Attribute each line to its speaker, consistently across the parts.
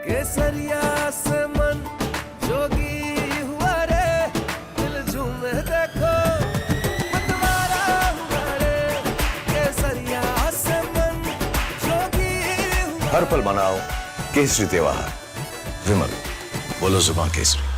Speaker 1: केसरिया से मन जोगी हुआ रे, दिल झूमे देखो मतवारा हुआ रे, केसरिया से मन जोगी हुआ।
Speaker 2: हर पल मनाओ केसरी त्योहार। विमल, बोलो जुबान केसरी।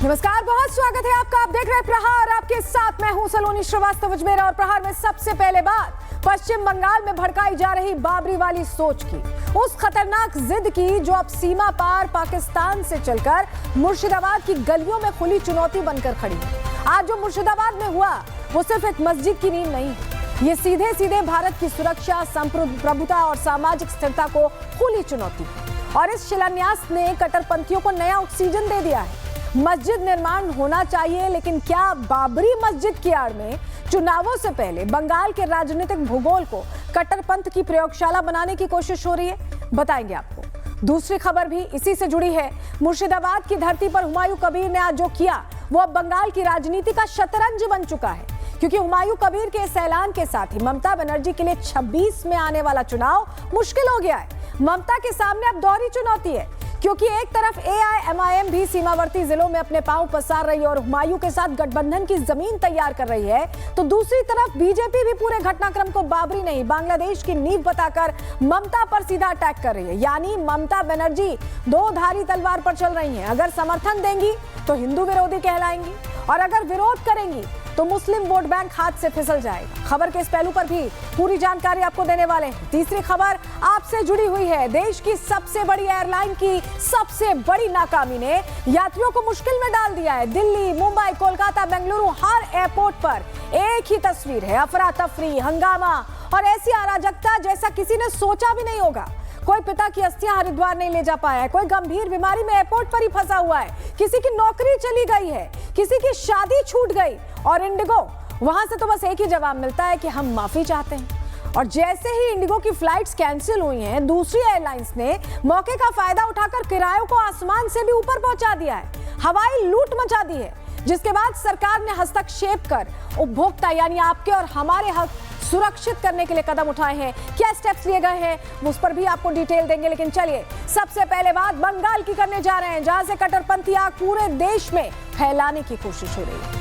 Speaker 3: नमस्कार, बहुत स्वागत है आपका। आप देख रहे हैं प्रहार, आपके साथ मैं हूं सलोनी श्रीवास्तव अजमेर। और प्रहार में सबसे पहले बात पश्चिम बंगाल में भड़काई जा रही बाबरी वाली सोच की, उस खतरनाक जिद की जो अब सीमा पार पाकिस्तान से चलकर मुर्शिदाबाद की गलियों में खुली चुनौती बनकर खड़ी है। आज जो मुर्शिदाबाद में हुआ वो सिर्फ एक मस्जिद की नींव नहीं, ये सीधे सीधे भारत की सुरक्षा, संप्रभुता और सामाजिक स्थिरता को खुली चुनौती है। और इस शिलान्यास ने कट्टरपंथियों को नया ऑक्सीजन दे दिया है। मस्जिद निर्माण होना चाहिए, लेकिन क्या बाबरी मस्जिद की आड़ में चुनावों से पहले बंगाल के राजनीतिक भूगोल को कट्टरपंथ की प्रयोगशाला बनाने की कोशिश हो रही है? बताएंगे आपको। दूसरी खबर भी इसी से जुड़ी है। मुर्शिदाबाद की धरती पर हुमायूं कबीर ने आज जो किया वो अब बंगाल की राजनीति का शतरंज बन चुका है, क्योंकि हुमायूं कबीर के इस ऐलान के साथ ही ममता बनर्जी के लिए 26 में आने वाला चुनाव मुश्किल हो गया है। ममता के सामने अब दोहरी चुनौती है, क्योंकि एक तरफ AIMIM भी सीमावर्ती जिलों में अपने पांव पसार रही है और हुमायूं के साथ गठबंधन की जमीन तैयार कर रही है, तो दूसरी तरफ बीजेपी भी पूरे घटनाक्रम को बाबरी नहीं बांग्लादेश की नींव बताकर ममता पर सीधा अटैक कर रही है। यानी ममता बनर्जी दो धारी तलवार पर चल रही हैं। अगर समर्थन देंगी तो हिंदू विरोधी कहलाएंगी, और अगर विरोध करेंगी तो मुस्लिम वोट बैंक हाथ से फिसल जाएगा। खबर के इस पहलू पर भी पूरी जानकारी आपको देने वाले हैं। तीसरी खबर आपसे जुड़ी हुई है। देश की सबसे बड़ी एयरलाइन की सबसे बड़ी नाकामी ने यात्रियों को मुश्किल में डाल दिया है। दिल्ली, मुंबई, कोलकाता, बेंगलुरु, हर एयरपोर्ट पर एक ही तस्वीर है, अफरा तफरी, हंगामा और ऐसी अराजकता जैसा किसी ने सोचा भी नहीं होगा। कोई पिता की अस्थियां हरिद्वार नहीं ले जा पाया है, कोई गंभीर बीमारी में एयरपोर्ट पर ही फंसा हुआ है, किसी की नौकरी चली गई है, किसी की शादी छूट गई, और इंडिगो वहां से तो बस एक ही जवाब मिलता है कि हम माफी चाहते हैं। और जैसे ही इंडिगो की फ्लाइट्स कैंसिल हुई हैं, दूसरी एयरलाइंस ने मौके का फायदा उठाकर किरायों को आसमान से भी ऊपर पहुंचा दिया है, हवाई लूट मचा दी है, जिसके बाद सरकार ने हस्तक्षेप कर उपभोक्ता यानी आपके और हमारे हक सुरक्षित करने के लिए कदम उठाए हैं। क्या स्टेप्स लिए गए हैं उस पर भी आपको डिटेल देंगे, लेकिन चलिए सबसे पहले बात बंगाल की करने जा रहे हैं, जहां से कट्टरपंथी आग पूरे देश में फैलाने की कोशिश हो रही है।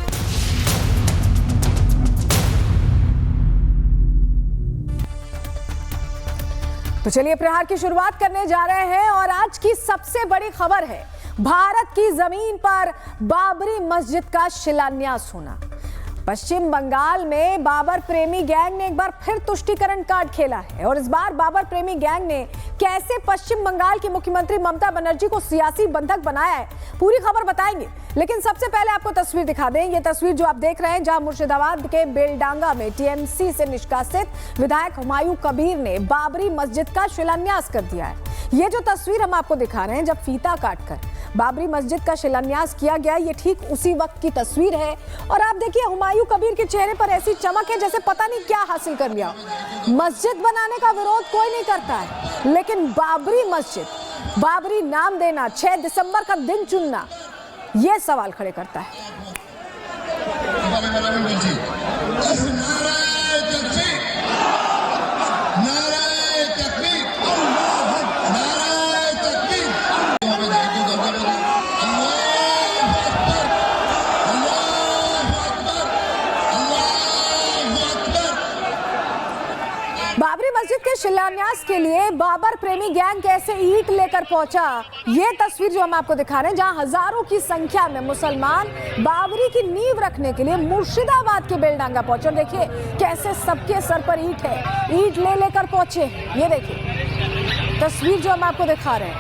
Speaker 3: तो चलिए प्रहार की शुरुआत करने जा रहे हैं, और आज की सबसे बड़ी खबर है भारत की जमीन पर बाबरी मस्जिद का शिलान्यास होना। पश्चिम बंगाल में बाबर प्रेमी गैंग ने एक बार फिर तुष्टीकरण कार्ड खेला है, और इस बार बाबर प्रेमी गैंग ने कैसे पश्चिम बंगाल की मुख्यमंत्री ममता बनर्जी को सियासी बंधक बनाया है, पूरी खबर बताएंगे। लेकिन सबसे पहले आपको तस्वीर दिखा दें। ये तस्वीर जो आप देख रहे हैं, जहां मुर्शिदाबाद के बेलडांगा में TMC से निष्कासित विधायक हुमायूं कबीर ने बाबरी मस्जिद का शिलान्यास कर दिया है। ये जो तस्वीर हम आपको दिखा रहे हैं, जब फीता काटकर बाबरी मस्जिद का शिलान्यास किया गया, ये ठीक उसी वक्त की तस्वीर है। और आप देखिए हुमायूं कबीर के चेहरे पर ऐसी चमक है जैसे पता नहीं क्या हासिल कर लिया। मस्जिद बनाने का विरोध कोई नहीं करता है, लेकिन बाबरी मस्जिद, बाबरी नाम देना, 6 दिसंबर का दिन चुनना, ये सवाल खड़े करता है। बाबरी मस्जिद के शिलान्यास के लिए बाबर प्रेमी गैंग कैसे ईंट लेकर पहुंचा, ये तस्वीर जो हम आपको दिखा रहे हैं, जहां हजारों की संख्या में मुसलमान बाबरी की नींव रखने के लिए मुर्शिदाबाद के बेलडांगा पहुंचे। देखिए कैसे सबके सर पर ईंट है, ईंट ले लेकर पहुंचे। ये देखिए तस्वीर जो हम आपको दिखा रहे हैं,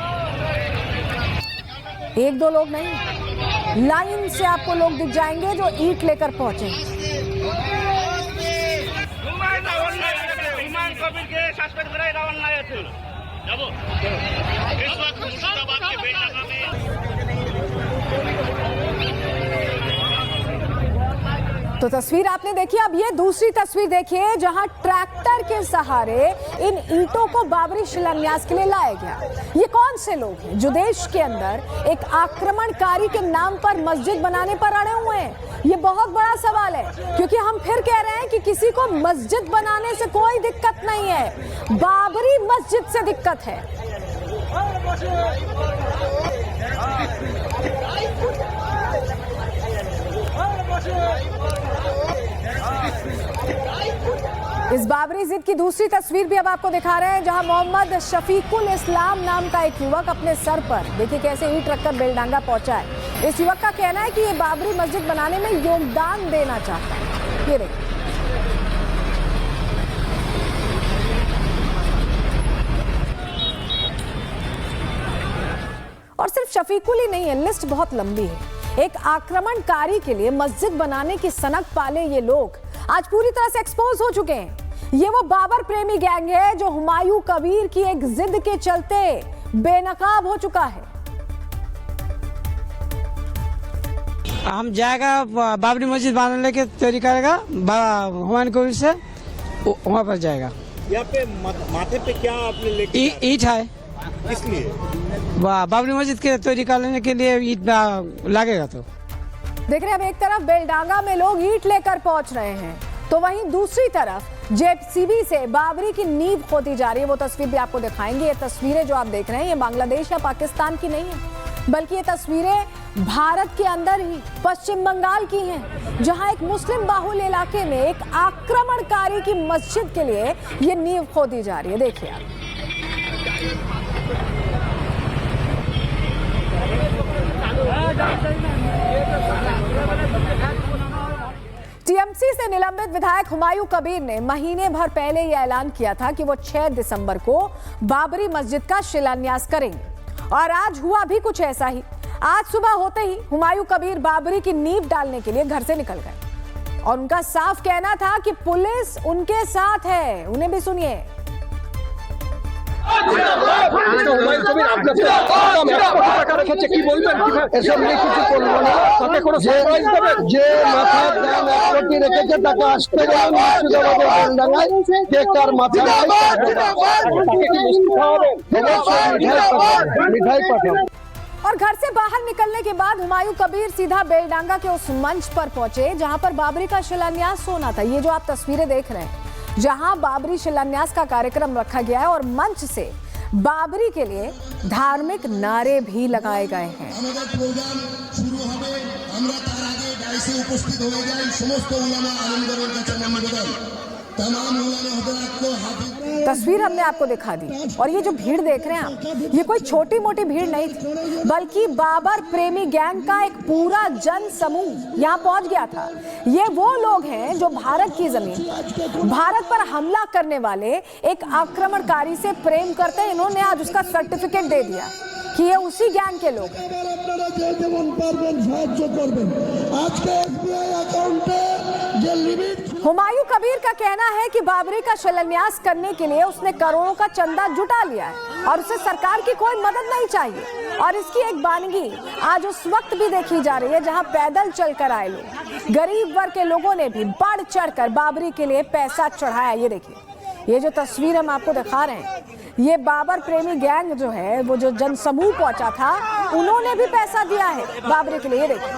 Speaker 3: एक दो लोग नहीं, लाइन से आपको लोग दिख जाएंगे जो ईंट लेकर पहुंचे।
Speaker 4: इस वक्त मुर्शिदाबाद के बेलडांगा में
Speaker 3: तो तस्वीर आपने देखी, अब ये दूसरी तस्वीर देखिए जहां ट्रैक्टर के सहारे इन ईंटों को बाबरी शिलान्यास के लिए लाया गया। ये कौन से लोग हैं जो देश के अंदर एक आक्रमणकारी के नाम पर मस्जिद बनाने पर अड़े हुए हैं? ये बहुत बड़ा सवाल है, क्योंकि हम फिर कह रहे हैं कि किसी को मस्जिद बनाने से कोई दिक्कत नहीं है, बाबरी मस्जिद से दिक्कत है। इस बाबरी जिद की दूसरी तस्वीर भी अब आपको दिखा रहे हैं, जहां मोहम्मद शफीकुल इस्लाम नाम का एक युवक अपने सर पर देखिए कैसे ईंट रखकर बेलडांगा पहुंचा है। इस युवक का कहना है कि ये बाबरी मस्जिद बनाने में योगदान देना चाहता है। ये देखिए, और सिर्फ शफीकुल ही नहीं है, लिस्ट बहुत लंबी है। एक आक्रमणकारी के लिए मस्जिद बनाने की सनक पाले ये लोग आज पूरी तरह से एक्सपोज हो चुके हैं। ये वो बाबर प्रेमी गैंग है जो हुमायूं कबीर की एक जिद के चलते बेनकाब हो चुका है।
Speaker 5: हम जाएगा बाबरी मस्जिद बनाने की तैयारी करेगा, हुमायूं कबीर से वहाँ पर जाएगा।
Speaker 6: यहाँ पे माथे पे क्या आपने लेके
Speaker 5: ईट है,
Speaker 6: इसलिए
Speaker 5: बाबरी मस्जिद के तैयारी करने के लिए ईट लगेगा। तो
Speaker 3: देख रहे हैं, अब एक तरफ बेलडांगा में लोग ईंट लेकर पहुंच रहे हैं, तो वहीं दूसरी तरफ जेसीबी से बाबरी की नींव खोदी जा रही है। वो तस्वीर भी आपको दिखाएंगे। ये तस्वीरें जो आप देख रहे हैं, ये बांग्लादेश या पाकिस्तान की नहीं है, बल्कि ये तस्वीरें भारत के अंदर ही पश्चिम बंगाल की हैं, जहां एक मुस्लिम बाहुल इलाके में एक आक्रमणकारी की मस्जिद के लिए ये नींव खोदी जा रही है। देखिए आप, टीएमसी से निलंबित विधायक हुमायूं कबीर ने महीने भर पहले यह ऐलान किया था कि वो 6 दिसंबर को बाबरी मस्जिद का शिलान्यास करेंगे, और आज हुआ भी कुछ ऐसा ही। आज सुबह होते ही हुमायूं कबीर बाबरी की नींव डालने के लिए घर से निकल गए, और उनका साफ कहना था कि पुलिस उनके साथ है। उन्हें भी सुनिए। और घर से बाहर निकलने के बाद हुमायूं कबीर सीधा बेलडांगा के उस मंच पर पहुंचे जहां पर बाबरी का शिलान्यास होना था। ये जो आप तस्वीरें देख रहे हैं, जहां बाबरी शिलान्यास का कार्यक्रम रखा गया है, और मंच से बाबरी के लिए धार्मिक नारे भी लगाए गए हैं। तस्वीर हमने आपको दिखा दी, और ये जो भीड़ देख रहे हैं आप, ये कोई छोटी मोटी भीड़ नहीं थी, बल्कि बाबर प्रेमी गैंग का एक पूरा जन समूह यहाँ पहुंच गया था। ये वो लोग हैं जो भारत की जमीन, भारत पर हमला करने वाले एक आक्रमणकारी से प्रेम करते हैं। इन्होंने आज उसका सर्टिफिकेट दे दिया कि ये उसी गैंग के लोग हैं। हुमायूं कबीर का कहना है कि बाबरी का शिलान्यास करने के लिए उसने करोड़ों का चंदा जुटा लिया है और उसे सरकार की कोई मदद नहीं चाहिए। और इसकी एक बानगी आज उस वक्त भी देखी जा रही है जहां पैदल चलकर आए लोग, गरीब वर्ग के लोगों ने भी बढ़ चढ़कर बाबरी के लिए पैसा चढ़ाया। ये देखिए, ये जो तस्वीर हम आपको दिखा रहे हैं, ये बाबर प्रेमी गैंग जो है, वो जो जन समूह पहुंचा था, उन्होंने भी पैसा दिया है बाबरी के लिए। देखिए,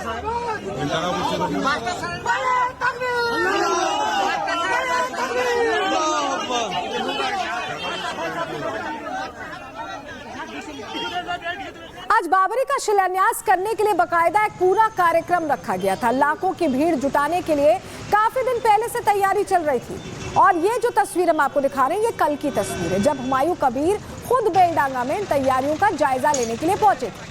Speaker 3: आज बाबरी का शिलान्यास करने के लिए बकायदा एक पूरा कार्यक्रम रखा गया था। लाखों की भीड़ जुटाने के लिए काफी दिन पहले से तैयारी चल रही थी। और ये जो तस्वीर हम आपको दिखा रहे हैं, ये कल की तस्वीर है, जब हुमायूं कबीर खुद बेलडांगा में इन तैयारियों का जायजा लेने के लिए पहुंचे थे।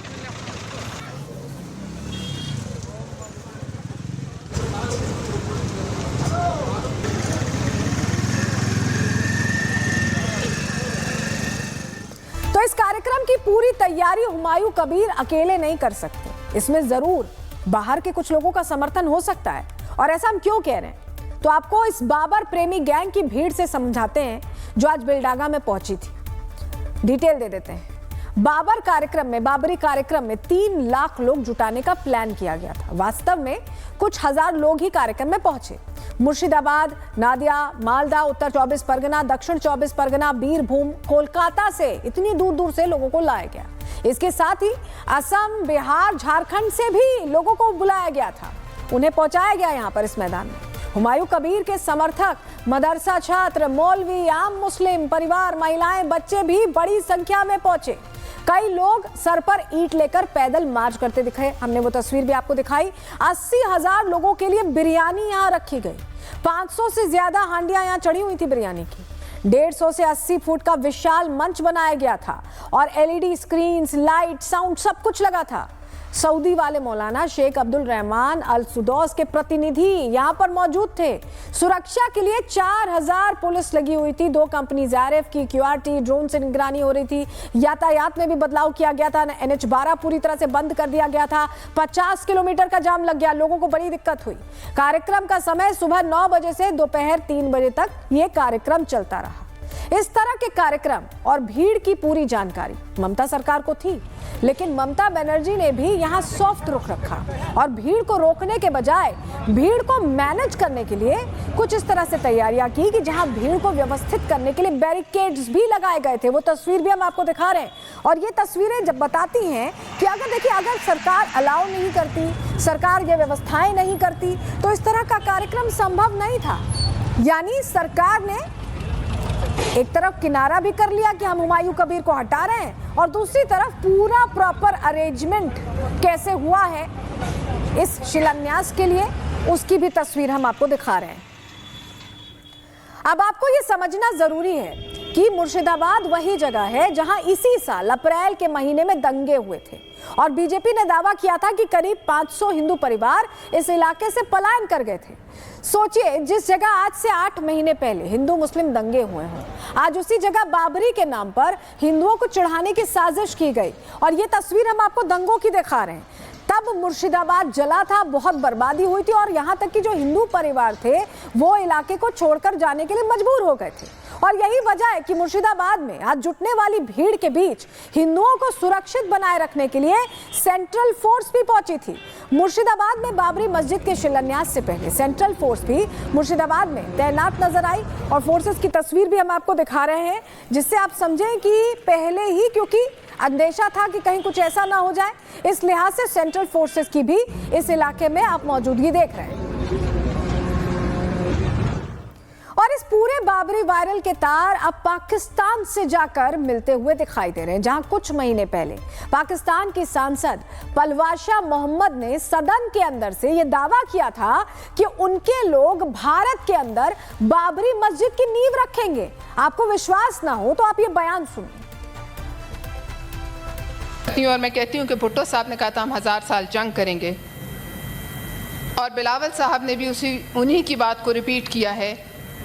Speaker 3: तो इस कार्यक्रम की पूरी तैयारी हुमायूं कबीर अकेले नहीं कर सकते। इसमें जरूर बाहर के कुछ लोगों का समर्थन हो सकता है। और ऐसा हम क्यों कह रहे हैं, तो आपको इस बाबर प्रेमी गैंग की भीड़ से समझाते हैं जो आज बेलडांगा में पहुंची थी। डिटेल दे देते हैं। बाबरी कार्यक्रम में 3 लाख लोग जुटाने का प्लान किया गया था। वास्तव में कुछ हजार लोग ही कार्यक्रम में पहुंचे। मुर्शिदाबाद, नादिया, मालदा, उत्तर 24 परगना, दक्षिण 24 परगना, बीरभूम, कोलकाता से इतनी दूर दूर से लोगों को लाया गया। इसके साथ ही असम, बिहार, झारखंड से भी लोगों को बुलाया गया था। उन्हें पहुंचाया गया यहां पर इस मैदान में। हुमायूं कबीर के समर्थक, मदरसा छात्र, मौलवी, आम मुस्लिम परिवार, महिलाएं, बच्चे भी बड़ी संख्या में पहुंचे। कई लोग सर पर ईंट लेकर पैदल मार्च करते दिखे। हमने वो तस्वीर भी आपको दिखाई। 80,000 लोगों के लिए बिरयानी यहाँ रखी गई। 500 से ज्यादा हांडियां यहाँ चढ़ी हुई थी बिरयानी की। 150 से 80 फुट का विशाल मंच बनाया गया था और LED स्क्रीन, लाइट, साउंड सब कुछ लगा था। सऊदी वाले मौलाना शेख अब्दुल रहमान अल सुदौस के प्रतिनिधि यहाँ पर मौजूद थे। सुरक्षा के लिए 4000 पुलिस लगी हुई थी। 2 कंपनी RF की QRT ड्रोन से निगरानी हो रही थी। यातायात में भी बदलाव किया गया था। NH12 पूरी तरह से बंद कर दिया गया था। 50 किलोमीटर का जाम लग गया। लोगों को बड़ी दिक्कत हुई। कार्यक्रम का समय सुबह 9 बजे से दोपहर 3 बजे तक ये कार्यक्रम चलता रहा। इस तरह के कार्यक्रम और भीड़ की पूरी जानकारी ममता सरकार को थी, लेकिन ममता बनर्जी ने भी यहाँ सॉफ्ट रुख रखा और भीड़ को रोकने के बजाय भीड़ को मैनेज करने के लिए कुछ इस तरह से तैयारियां की कि जहां भीड़ को व्यवस्थित करने के लिए बैरिकेड्स भी लगाए गए थे। वो तस्वीर भी हम आपको दिखा रहे हैं और ये तस्वीरें जब बताती हैं कि अगर सरकार अलाउ नहीं करती, सरकार ये व्यवस्थाएं नहीं करती, तो इस तरह का कार्यक्रम संभव नहीं था। यानी सरकार ने एक तरफ किनारा भी कर लिया कि हम हुमायूं कबीर को हटा रहे हैं और दूसरी तरफ पूरा प्रॉपर अरेंजमेंट कैसे हुआ है इस शिलान्यास के लिए, उसकी भी तस्वीर हम आपको दिखा रहे हैं। अब आपको ये समझना जरूरी है कि मुर्शिदाबाद वही जगह है जहां इसी साल अप्रैल के महीने में दंगे हुए थे और बीजेपी ने दावा किया था कि करीब 500 हिंदू परिवार इस इलाके से पलायन कर गए थे। सोचिए, जिस जगह आज से 8 महीने पहले हिंदू मुस्लिम दंगे हुए हैं, आज उसी जगह बाबरी के नाम पर हिंदुओं को चढ़ाने की साजिश की गई और ये तस्वीर हम आपको दंगों की दिखा रहे हैं। तब मुर्शिदाबाद जला था, बहुत बर्बादी हुई थी और यहाँ तक कि जो हिंदू परिवार थे वो इलाके को छोड़कर जाने के लिए मजबूर हो गए थे। और यही वजह है कि मुर्शिदाबाद में आज जुटने वाली भीड़ के बीच हिंदुओं को सुरक्षित बनाए रखने के लिए सेंट्रल फोर्स भी पहुंची थी। मुर्शिदाबाद में बाबरी मस्जिद के शिलान्यास से पहले सेंट्रल फोर्स भी मुर्शिदाबाद में तैनात नजर आई और फोर्सेस की तस्वीर भी हम आपको दिखा रहे हैं, जिससे आप समझें कि पहले ही, क्योंकि अंदेशा था कि कहीं कुछ ऐसा ना हो जाए, इस लिहाज से सेंट्रल फोर्सेस की भी इस इलाके में आप मौजूदगी देख रहे हैं। और इस पूरे बाबरी वायरल के तार अब पाकिस्तान से जाकर मिलते हुए दिखाई दे रहे हैं, जहां कुछ महीने पहले पाकिस्तान की सांसद पलवाशा मोहम्मद ने सदन के अंदर से यह दावा किया था कि उनके लोग भारत के अंदर बाबरी मस्जिद की नींव रखेंगे। आपको विश्वास ना हो तो आप ये बयान सुनिए।
Speaker 7: और मैं कहती हूँ कि भुट्टो साहब ने कहा था हम 1000 साल जंग करेंगे और बिलावल साहब ने भी उन्हीं की बात को रिपीट किया है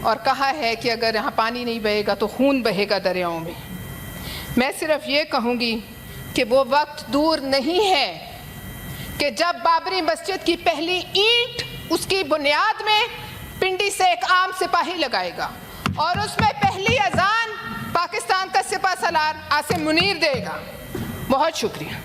Speaker 7: और कहा है कि अगर यहाँ पानी नहीं बहेगा तो खून बहेगा दरियाओं में। मैं सिर्फ ये कहूँगी कि वो वक्त दूर नहीं है कि जब बाबरी मस्जिद की पहली ईंट उसकी बुनियाद में पिंडी से एक आम सिपाही लगाएगा और उसमें पहली अजान पाकिस्तान का सिपहसालार आसिम मुनीर देगा। बहुत शुक्रिया।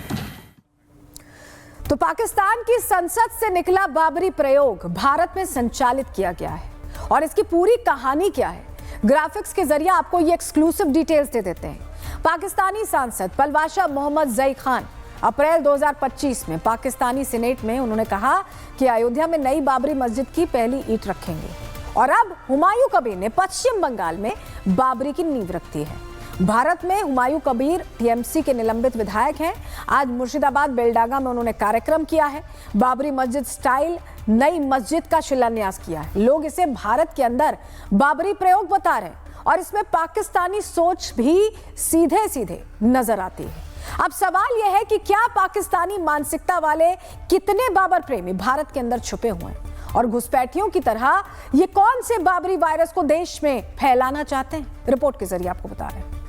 Speaker 3: तो पाकिस्तान की संसद से निकला बाबरी प्रयोग भारत में संचालित किया गया है और इसकी पूरी कहानी क्या है, ग्राफिक्स के जरिए आपको ये एक्सक्लूसिव डिटेल्स दे देते हैं। पाकिस्तानी सांसद पलवाशा मोहम्मद जई खान अप्रैल 2025 में पाकिस्तानी सीनेट में उन्होंने कहा कि अयोध्या में नई बाबरी मस्जिद की पहली ईंट रखेंगे और अब हुमायूं कबीर ने पश्चिम बंगाल में बाबरी की नींव रख दी है। भारत में हुमायूं कबीर टीएमसी के निलंबित विधायक हैं। आज मुर्शिदाबाद बेलडागा में उन्होंने कार्यक्रम किया है। बाबरी मस्जिद स्टाइल नई मस्जिद का शिलान्यास किया है। लोग इसे भारत के अंदर बाबरी प्रयोग बता रहे हैं और इसमें पाकिस्तानी सोच भी सीधे सीधे नजर आती है। अब सवाल यह है कि क्या पाकिस्तानी मानसिकता वाले कितने बाबर प्रेमी भारत के अंदर छुपे हुए हैं और घुसपैठियों की तरह ये कौन से बाबरी वायरस को देश में फैलाना चाहते हैं, रिपोर्ट के जरिए आपको बता रहे हैं।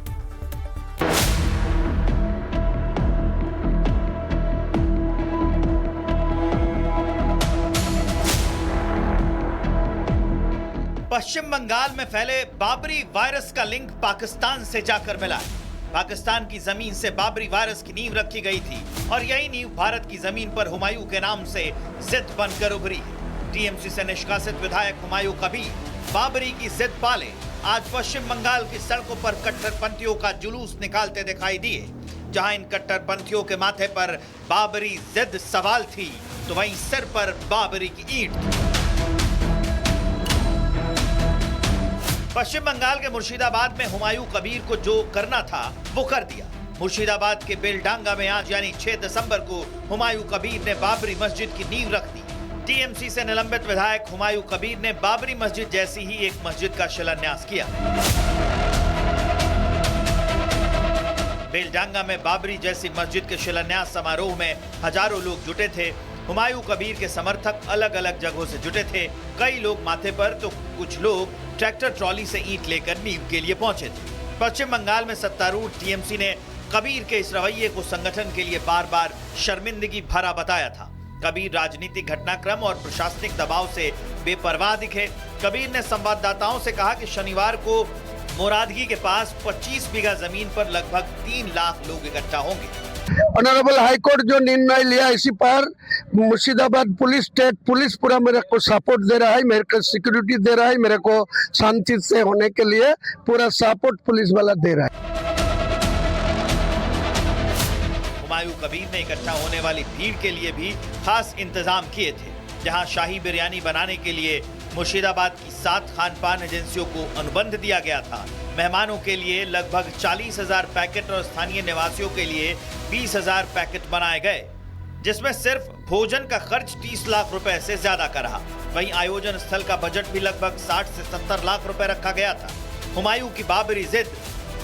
Speaker 8: पश्चिम बंगाल में फैले बाबरी वायरस का लिंक पाकिस्तान से जाकर मिला। पाकिस्तान की जमीन से बाबरी वारस की नींव रखी गई थी और यही नींव भारत की जमीन पर हुमायूं के नाम से जिद बनकर उभरी है। टीएमसी से निष्कासित विधायक हुमायूं कबीर बाबरी की जिद पाले आज पश्चिम बंगाल की सड़कों पर कट्टरपंथियों का जुलूस निकालते दिखाई दिए। जहां इन कट्टरपंथियों के माथे पर बाबरी जिद सवाल थी, तो वहीं सिर पर बाबरी की ईंट थी। पश्चिम बंगाल के मुर्शिदाबाद में हुमायूं कबीर को जो करना था वो कर दिया। मुर्शिदाबाद के बेलडांगा में आज यानी 6 दिसंबर को हुमायूं कबीर ने बाबरी मस्जिद की नींव रख दी। टीएमसी से निलंबित विधायक हुमायूं कबीर ने बाबरी मस्जिद जैसी ही एक मस्जिद का शिलान्यास किया। बेलडांगा में बाबरी जैसी मस्जिद के शिलान्यास समारोह में हजारों लोग जुटे थे। हुमायूं कबीर के समर्थक अलग अलग जगहों से जुटे थे। कई लोग माथे पर तो कुछ लोग ट्रैक्टर ट्रॉली से ईंट लेकर नींव के लिए पहुंचे थे। पश्चिम बंगाल में सत्तारूढ़ टीएमसी ने कबीर के इस रवैये को संगठन के लिए बार बार शर्मिंदगी भरा बताया था। कबीर राजनीतिक घटनाक्रम और प्रशासनिक दबाव से बेपरवाह दिखे। कबीर ने संवाददाताओं से कहा कि शनिवार को मोरादगी के पास 25 बीघा जमीन पर लगभग 3 लाख लोग इकट्ठा होंगे।
Speaker 9: ऑनरेबल हाईकोर्ट जो निर्णय लिया इसी पर मुर्शिदाबाद पुलिस, स्टेट पुलिस पूरा मेरे को सपोर्ट दे रहा है, मेरे को सिक्योरिटी दे रहा है, मेरे को शांति से होने के लिए पूरा सपोर्ट पुलिस वाला दे रहा है।
Speaker 8: हुमायूं कबीर ने इकट्ठा होने वाली भीड़ के लिए भी खास इंतजाम किए थे। जहां शाही बिरयानी बनाने के लिए मुर्शिदाबाद की 7 खानपान एजेंसियों को अनुबंध दिया गया था। मेहमानों के लिए लगभग 40,000 पैकेट और स्थानीय निवासियों के लिए 20,000 पैकेट बनाए गए, जिसमें सिर्फ भोजन का खर्च 30 लाख रुपए से ज्यादा का रहा। वहीं आयोजन स्थल का बजट भी लगभग 60 से 70 लाख रुपए रखा गया था। हुमायूं की बाबरी जिद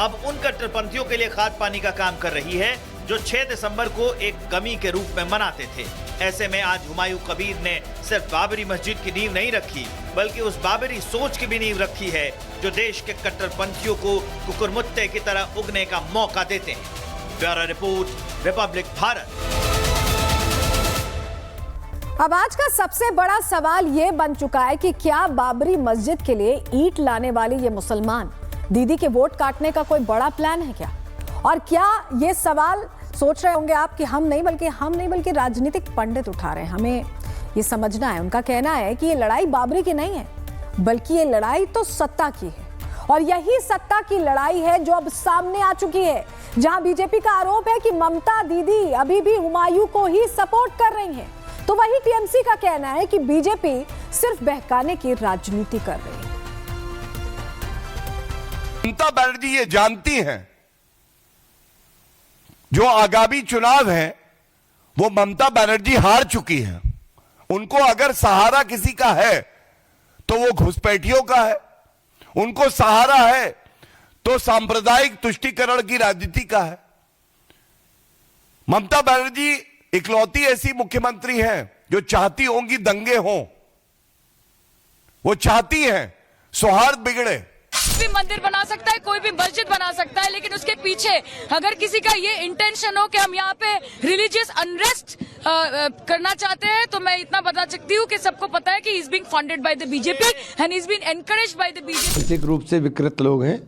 Speaker 8: अब उन कट्टरपंथियों के लिए खाद पानी का काम कर रही है जो 6 दिसंबर को एक गमी के रूप में मनाते थे। ऐसे में आज हुमायूं कबीर ने सिर्फ बाबरी मस्जिद की नींव नहीं रखी, बल्कि उस बाबरी सोच की भी नींव रखी है जो देश के कट्टरपंथियों को कुकुरमुत्ते की तरह उगने का मौका देते हैं। Bureau report, Republic Bharat.
Speaker 3: अब आज का सबसे बड़ा सवाल ये बन चुका है कि क्या बाबरी मस्जिद के लिए ईंट लाने वाले ये मुसलमान दीदी के वोट काटने का कोई बड़ा प्लान है क्या? और क्या ये सवाल सोच रहे होंगे आप कि हम नहीं बल्कि राजनीतिक पंडित उठा रहे हैं। हमें ये समझना है, उनका कहना है कि ये लड़ाई बाबरी की नहीं है, बल्कि ये लड़ाई तो सत्ता की है। और यही सत्ता की लड़ाई है जो अब सामने आ चुकी है, जहां बीजेपी का आरोप है कि ममता दीदी अभी भी हुमायूं को ही सपोर्ट कर रही हैं, तो वही टीएमसी का कहना है कि बीजेपी सिर्फ बहकाने की राजनीति कर रही है।
Speaker 10: ममता बनर्जी ये जानती हैं जो आगामी चुनाव है वो ममता बनर्जी हार चुकी है। उनको अगर सहारा किसी का है तो वो घुसपैठियों का है, उनको सहारा है तो सांप्रदायिक तुष्टीकरण की राजनीति का है। ममता बनर्जी इकलौती ऐसी मुख्यमंत्री हैं जो चाहती होंगी दंगे हों, वो चाहती हैं सौहार्द बिगड़े।
Speaker 11: कोई भी मंदिर बना सकता है, कोई भी मस्जिद बना सकता है, लेकिन उसके पीछे अगर किसी का ये इंटेंशन हो कि हम यहाँ पे रिलीजियस अनरेस्ट करना चाहते हैं, तो मैं इतना बता सकती हूँ कि सबको पता है कि he is being funded by the BJP and he is being encouraged by the BJP.
Speaker 12: मानसिक रूप से विकृत लोग हैं।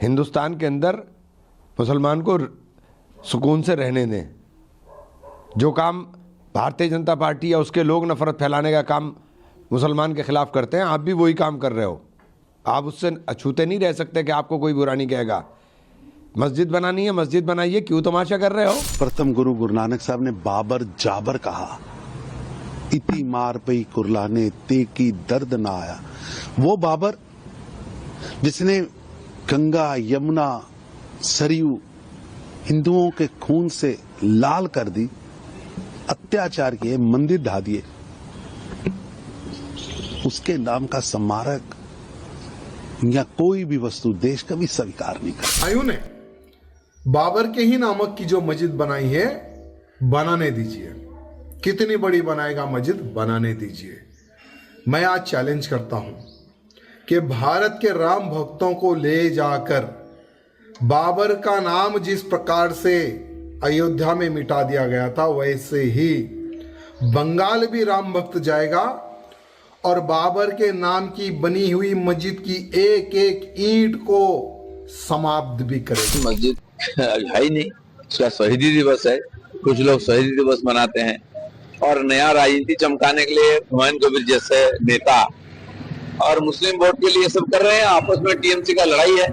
Speaker 12: हिंदुस्तान के अंदर मुसलमान को सुकून से रहने दें। जो काम भारतीय जनता पार्टी या उसके लोग नफरत फैलाने का काम मुसलमान के खिलाफ करते हैं, आप भी वही काम कर रहे हो। आप उससे अछूते नहीं रह सकते कि आपको कोई बुरा नहीं कहेगा। मस्जिद बनानी है, मस्जिद बनाइए, क्यों तमाशा कर रहे हो?
Speaker 13: प्रथम गुरु गुरु नानक साहब ने बाबर जाबर कहा, इति मार पई कुरलाने ते की दर्द ना आया। वो बाबर जिसने गंगा, यमुना, सरयू हिंदुओं के खून से लाल कर दी, अत्याचार किए, मंदिर ढा दिए, उसके नाम का स्मारक या कोई भी वस्तु देश कभी स्वीकार नहीं कर।
Speaker 14: आयु ने बाबर के ही नामक की जो मस्जिद बनाई है, बनाने दीजिए। कितनी बड़ी बनाएगा मस्जिद, बनाने दीजिए। मैं आज चैलेंज करता हूं कि भारत के राम भक्तों को ले जाकर बाबर का नाम जिस प्रकार से अयोध्या में मिटा दिया गया था, वैसे ही बंगाल भी राम भक्त जाएगा और बाबर के नाम की बनी हुई मस्जिद की एक एक ईंट को समाप्त भी करेगी।
Speaker 15: मस्जिद है ही नहीं, उसका शहीदी दिवस है, कुछ लोग शहीदी दिवस मनाते हैं और नया राजनीति चमकाने के लिए हुमायूं कबीर जैसे नेता और मुस्लिम वोट के लिए सब कर रहे हैं। आपस में टीएमसी का लड़ाई है।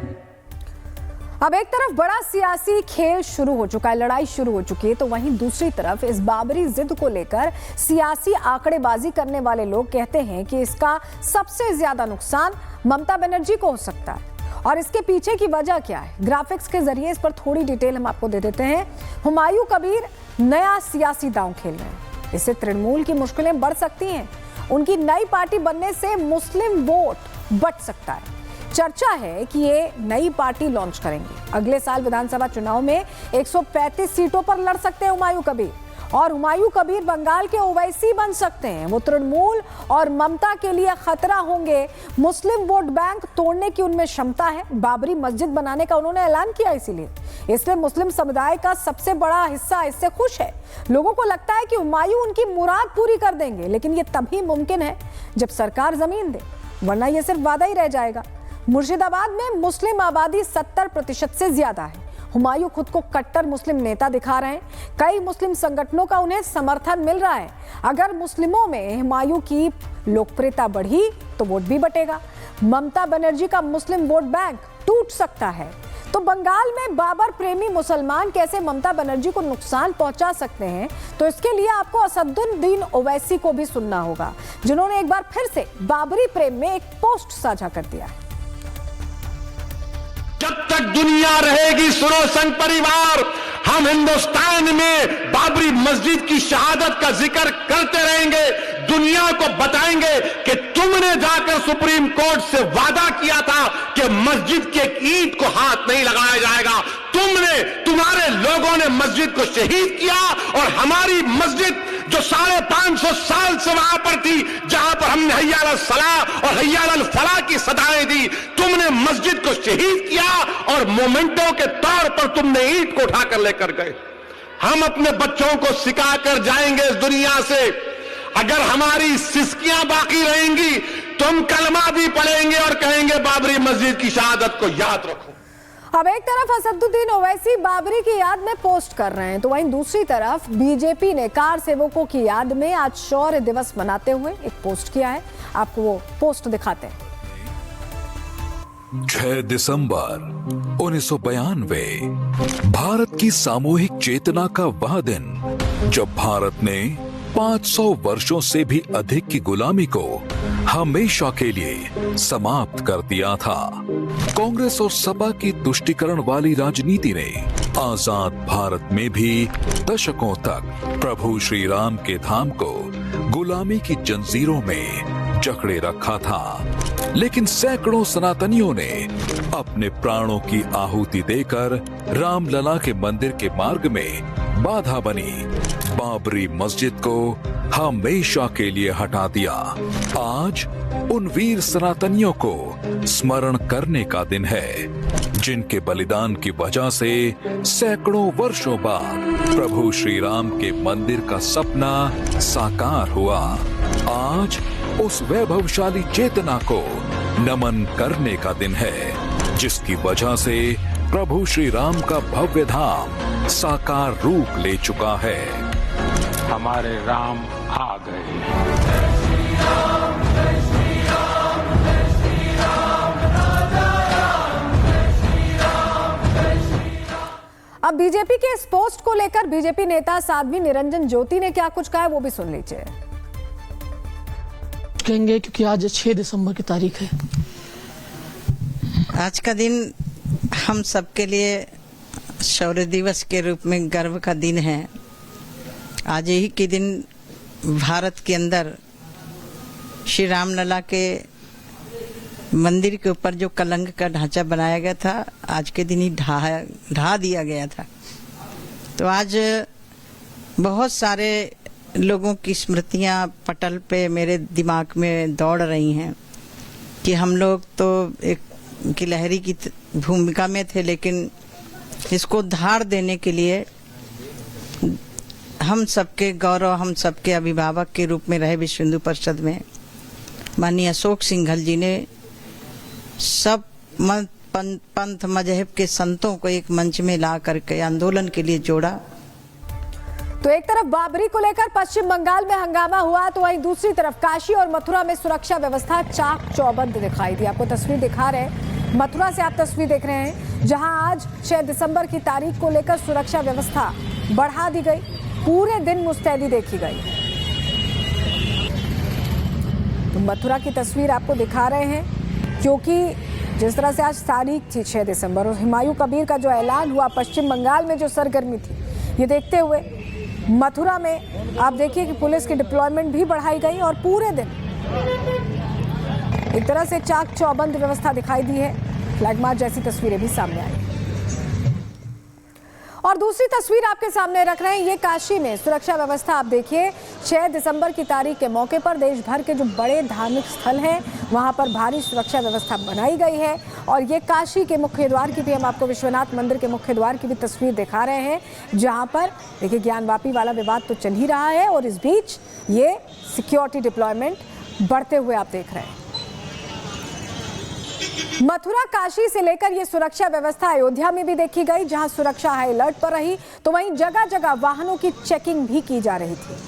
Speaker 3: अब एक तरफ बड़ा सियासी खेल शुरू हो चुका है, लड़ाई शुरू हो चुकी है, तो वहीं दूसरी तरफ इस बाबरी जिद को लेकर सियासी आंकड़ेबाजी करने वाले लोग कहते हैं कि इसका सबसे ज्यादा नुकसान ममता बनर्जी को हो सकता है। और इसके पीछे की वजह क्या है, ग्राफिक्स के जरिए इस पर थोड़ी डिटेल हम आपको दे देते हैं। हुमायूं कबीर नया सियासी दांव खेल रहे हैं, इससे तृणमूल की मुश्किलें बढ़ सकती हैं। उनकी नई पार्टी बनने से मुस्लिम वोट बच सकता है। चर्चा है कि ये नई पार्टी लॉन्च करेंगे। अगले साल विधानसभा चुनाव में 135 सीटों पर लड़ सकते हैं हुमायूं कबीर, और हुमायूं कबीर बंगाल के ओवैसी बन सकते हैं। वो तृणमूल और ममता के लिए खतरा होंगे। मुस्लिम वोट बैंक तोड़ने की उनमें क्षमता है। बाबरी मस्जिद बनाने का उन्होंने ऐलान किया, इसलिए मुस्लिम समुदाय का सबसे बड़ा हिस्सा इससे खुश है। लोगों को लगता है कि हुमायूं उनकी मुराद पूरी कर देंगे, लेकिन ये तभी मुमकिन है जब सरकार जमीन दे, वरना ये सिर्फ वादा ही रह जाएगा। मुर्शिदाबाद में मुस्लिम आबादी 70% से ज्यादा है। हुमायूं खुद को कट्टर मुस्लिम नेता दिखा रहे हैं। कई मुस्लिम संगठनों का उन्हें समर्थन मिल रहा है। अगर मुस्लिमों में हुमायूं की लोकप्रियता बढ़ी तो वोट भी बटेगा। ममता बनर्जी का मुस्लिम वोट बैंक टूट सकता है। तो बंगाल में बाबर प्रेमी मुसलमान कैसे ममता बनर्जी को नुकसान पहुंचा सकते हैं, तो इसके लिए आपको असदुद्दीन ओवैसी को भी सुनना होगा, जिन्होंने एक बार फिर से बाबरी प्रेम में एक पोस्ट साझा कर दिया है।
Speaker 10: जब तक दुनिया रहेगी सुनो संघ परिवार, हम हिंदुस्तान में बाबरी मस्जिद की शहादत का जिक्र करते रहेंगे। दुनिया को बताएंगे कि तुमने जाकर सुप्रीम कोर्ट से वादा किया था कि मस्जिद के एक ईंट को हाथ नहीं लगाया जाएगा। तुम्हारे लोगों ने मस्जिद को शहीद किया, और हमारी मस्जिद जो 550 साल से वहां पर थी, जहां पर हमने हय्या अल सलाह और हय्या अल फलाह की सदाएं दी, तुमने मस्जिद को शहीद किया और मोमेंटो के तौर पर तुमने ईंट को उठाकर लेकर गए। हम अपने बच्चों को सिखाकर जाएंगे इस दुनिया से, अगर हमारी सिस्कियां बाकी रहेंगी तो हम कलमा भी पढ़ेंगे और कहेंगे बाबरी मस्जिद की शहादत को याद रखो।
Speaker 3: अब एक तरफ असदुद्दीन ओवैसी बाबरी की याद में पोस्ट कर रहे हैं, तो वहीं दूसरी तरफ बीजेपी ने कार सेवकों की याद में आज शौर्य दिवस मनाते हुए एक पोस्ट किया है। आपको वो पोस्ट दिखाते हैं।
Speaker 16: 6 दिसंबर 1992 भारत की सामूहिक चेतना का वह दिन जब भारत ने 500 वर्षों से भी अधिक की गुलामी को हमेशा के लिए समाप्त कर दिया था। कांग्रेस और सपा की तुष्टीकरण वाली राजनीति ने आजाद भारत में भी दशकों तक प्रभु श्री राम के धाम को गुलामी की जंजीरों में जकड़े रखा था। लेकिन सैकड़ों सनातनियों ने अपने प्राणों की आहुति देकर रामलला के मंदिर के मार्ग में बाधा बनी बाबरी मस्जिद को हमेशा के लिए हटा दिया। आज उन वीर सनातनियों को स्मरण करने का दिन है, जिनके बलिदान की वजह से सैकड़ों वर्षों बाद प्रभु श्री राम के मंदिर का सपना साकार हुआ। आज उस वैभवशाली चेतना को नमन करने का दिन है, जिसकी वजह से प्रभु श्री राम का भव्य धाम साकार रूप ले चुका है।
Speaker 17: हमारे राम आ गए।
Speaker 3: अब बीजेपी के इस पोस्ट को लेकर बीजेपी नेता साध्वी निरंजन ज्योति ने क्या कुछ कहा है, वो भी सुन लीजिए।
Speaker 18: कहेंगे क्योंकि आज 6 दिसंबर की तारीख है।
Speaker 19: आज का दिन हम सबके लिए शौर्य दिवस के रूप में गर्व का दिन है। आज यही के दिन भारत के अंदर श्री रामलला के मंदिर के ऊपर जो कलंक का ढांचा बनाया गया था, आज के दिन ही ढा दिया गया था। तो आज बहुत सारे लोगों की स्मृतियां पटल पे मेरे दिमाग में दौड़ रही हैं कि हम लोग तो एक गिलहरी की भूमिका में थे, लेकिन इसको धार देने के लिए हम सबके गौरव, हम सबके अभिभावक के रूप में रहे विश्व हिंदू परिषद में माननीय अशोक सिंघल जी ने सब पंथ मजहब के संतों को एक मंच में ला करके आंदोलन के लिए जोड़ा।
Speaker 3: तो एक तरफ बाबरी को लेकर पश्चिम बंगाल में हंगामा हुआ, तो वहीं दूसरी तरफ काशी और मथुरा में सुरक्षा व्यवस्था चाक चौबंद दिखाई दी। आपको तस्वीर दिखा रहे हैं, मथुरा से आप तस्वीर देख रहे हैं, जहां आज 6 दिसंबर की तारीख को लेकर सुरक्षा व्यवस्था बढ़ा दी गई। पूरे दिन मुस्तैदी देखी गई। तो मथुरा की तस्वीर आपको दिखा रहे हैं, क्योंकि जिस तरह से आज तारीख थी 6 दिसंबर और हुमायूं कबीर का जो ऐलान हुआ, पश्चिम बंगाल में जो सरगर्मी थी, ये देखते हुए मथुरा में आप देखिए कि पुलिस की डिप्लॉयमेंट भी बढ़ाई गई और पूरे दिन एक तरह से चाक चौबंद व्यवस्था दिखाई दी है। फ्लैग मार्च जैसी तस्वीरें भी सामने आई। और दूसरी तस्वीर आपके सामने रख रहे हैं, ये काशी में सुरक्षा व्यवस्था आप देखिए। 6 दिसंबर की तारीख के मौके पर देश भर के जो बड़े धार्मिक स्थल हैं वहां पर भारी सुरक्षा व्यवस्था बनाई गई है। और ये काशी के मुख्य द्वार की भी हम आपको विश्वनाथ मंदिर के मुख्य द्वार की भी तस्वीर दिखा रहे हैं, जहां पर देखिए ज्ञानवापी वाला विवाद तो चल ही रहा है और इस बीच ये सिक्योरिटी डिप्लॉयमेंट बढ़ते हुए आप देख रहे हैं। मथुरा काशी से लेकर ये सुरक्षा व्यवस्था अयोध्या में भी देखी गई, जहां सुरक्षा हाई अलर्ट पर रही, तो वहीं जगह जगह वाहनों की चेकिंग भी की जा रही थी।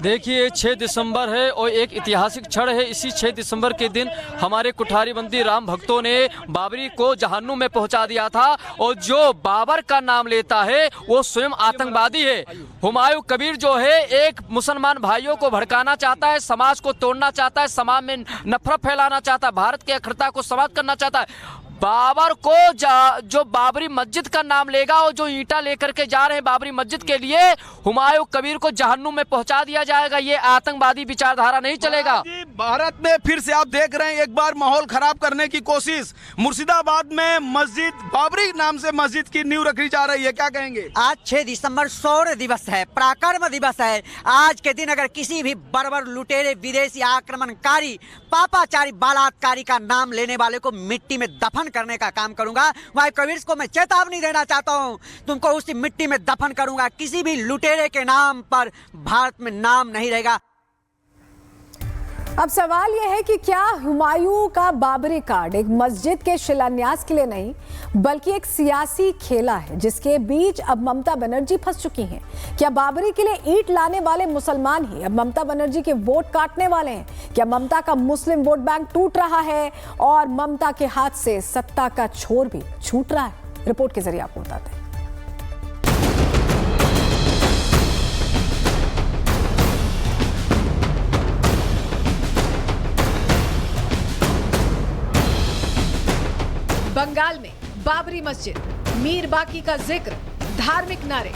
Speaker 20: देखिए 6 दिसंबर है और एक ऐतिहासिक क्षण है। इसी 6 दिसंबर के दिन हमारे कुठारीबंदी राम भक्तों ने बाबरी को जहन्नुम में पहुंचा दिया था, और जो बाबर का नाम लेता है वो स्वयं आतंकवादी है। हुमायूं कबीर जो है एक मुसलमान भाइयों को भड़काना चाहता है, समाज को तोड़ना चाहता है, समाज में नफरत फैलाना चाहता है, भारत की अखंडता को समाप्त करना चाहता है। बाबर को जो बाबरी मस्जिद का नाम लेगा और जो ईंटा लेकर के जा रहे हैं बाबरी मस्जिद के लिए, हुमायूं कबीर को जहन्नुम में पहुंचा दिया जाएगा। ये आतंकवादी विचारधारा नहीं चलेगा।
Speaker 21: भारत में फिर से आप देख रहे हैं एक बार माहौल खराब करने की कोशिश। मुर्शिदाबाद में मस्जिद बाबरी नाम से मस्जिद की नींव रखी जा रही है, क्या कहेंगे?
Speaker 22: आज 6 दिसंबर शौर्य दिवस है, पराक्रम दिवस है। आज के दिन अगर किसी भी बर्बर लुटेरे विदेशी आक्रमणकारी पापाचारी बलात्कारी का नाम लेने वाले को मिट्टी में दफन करने का काम करूंगा। हुमायूं कबीर को मैं चेतावनी देना चाहता हूं, तुमको उसी मिट्टी में दफन करूंगा। किसी भी लुटेरे के नाम पर भारत में नाम नहीं रहेगा।
Speaker 3: अब सवाल यह है कि क्या हुमायूं का बाबरी कार्ड एक मस्जिद के शिलान्यास के लिए नहीं, बल्कि एक सियासी खेला है जिसके बीच अब ममता बनर्जी फंस चुकी हैं? क्या बाबरी के लिए ईंट लाने वाले मुसलमान ही अब ममता बनर्जी के वोट काटने वाले हैं? क्या ममता का मुस्लिम वोट बैंक टूट रहा है और ममता के हाथ से सत्ता का छोर भी छूट रहा है? रिपोर्ट के जरिए आपको बताते हैं। बंगाल में बाबरी मस्जिद, मीर बाकी का जिक्र, धार्मिक नारे।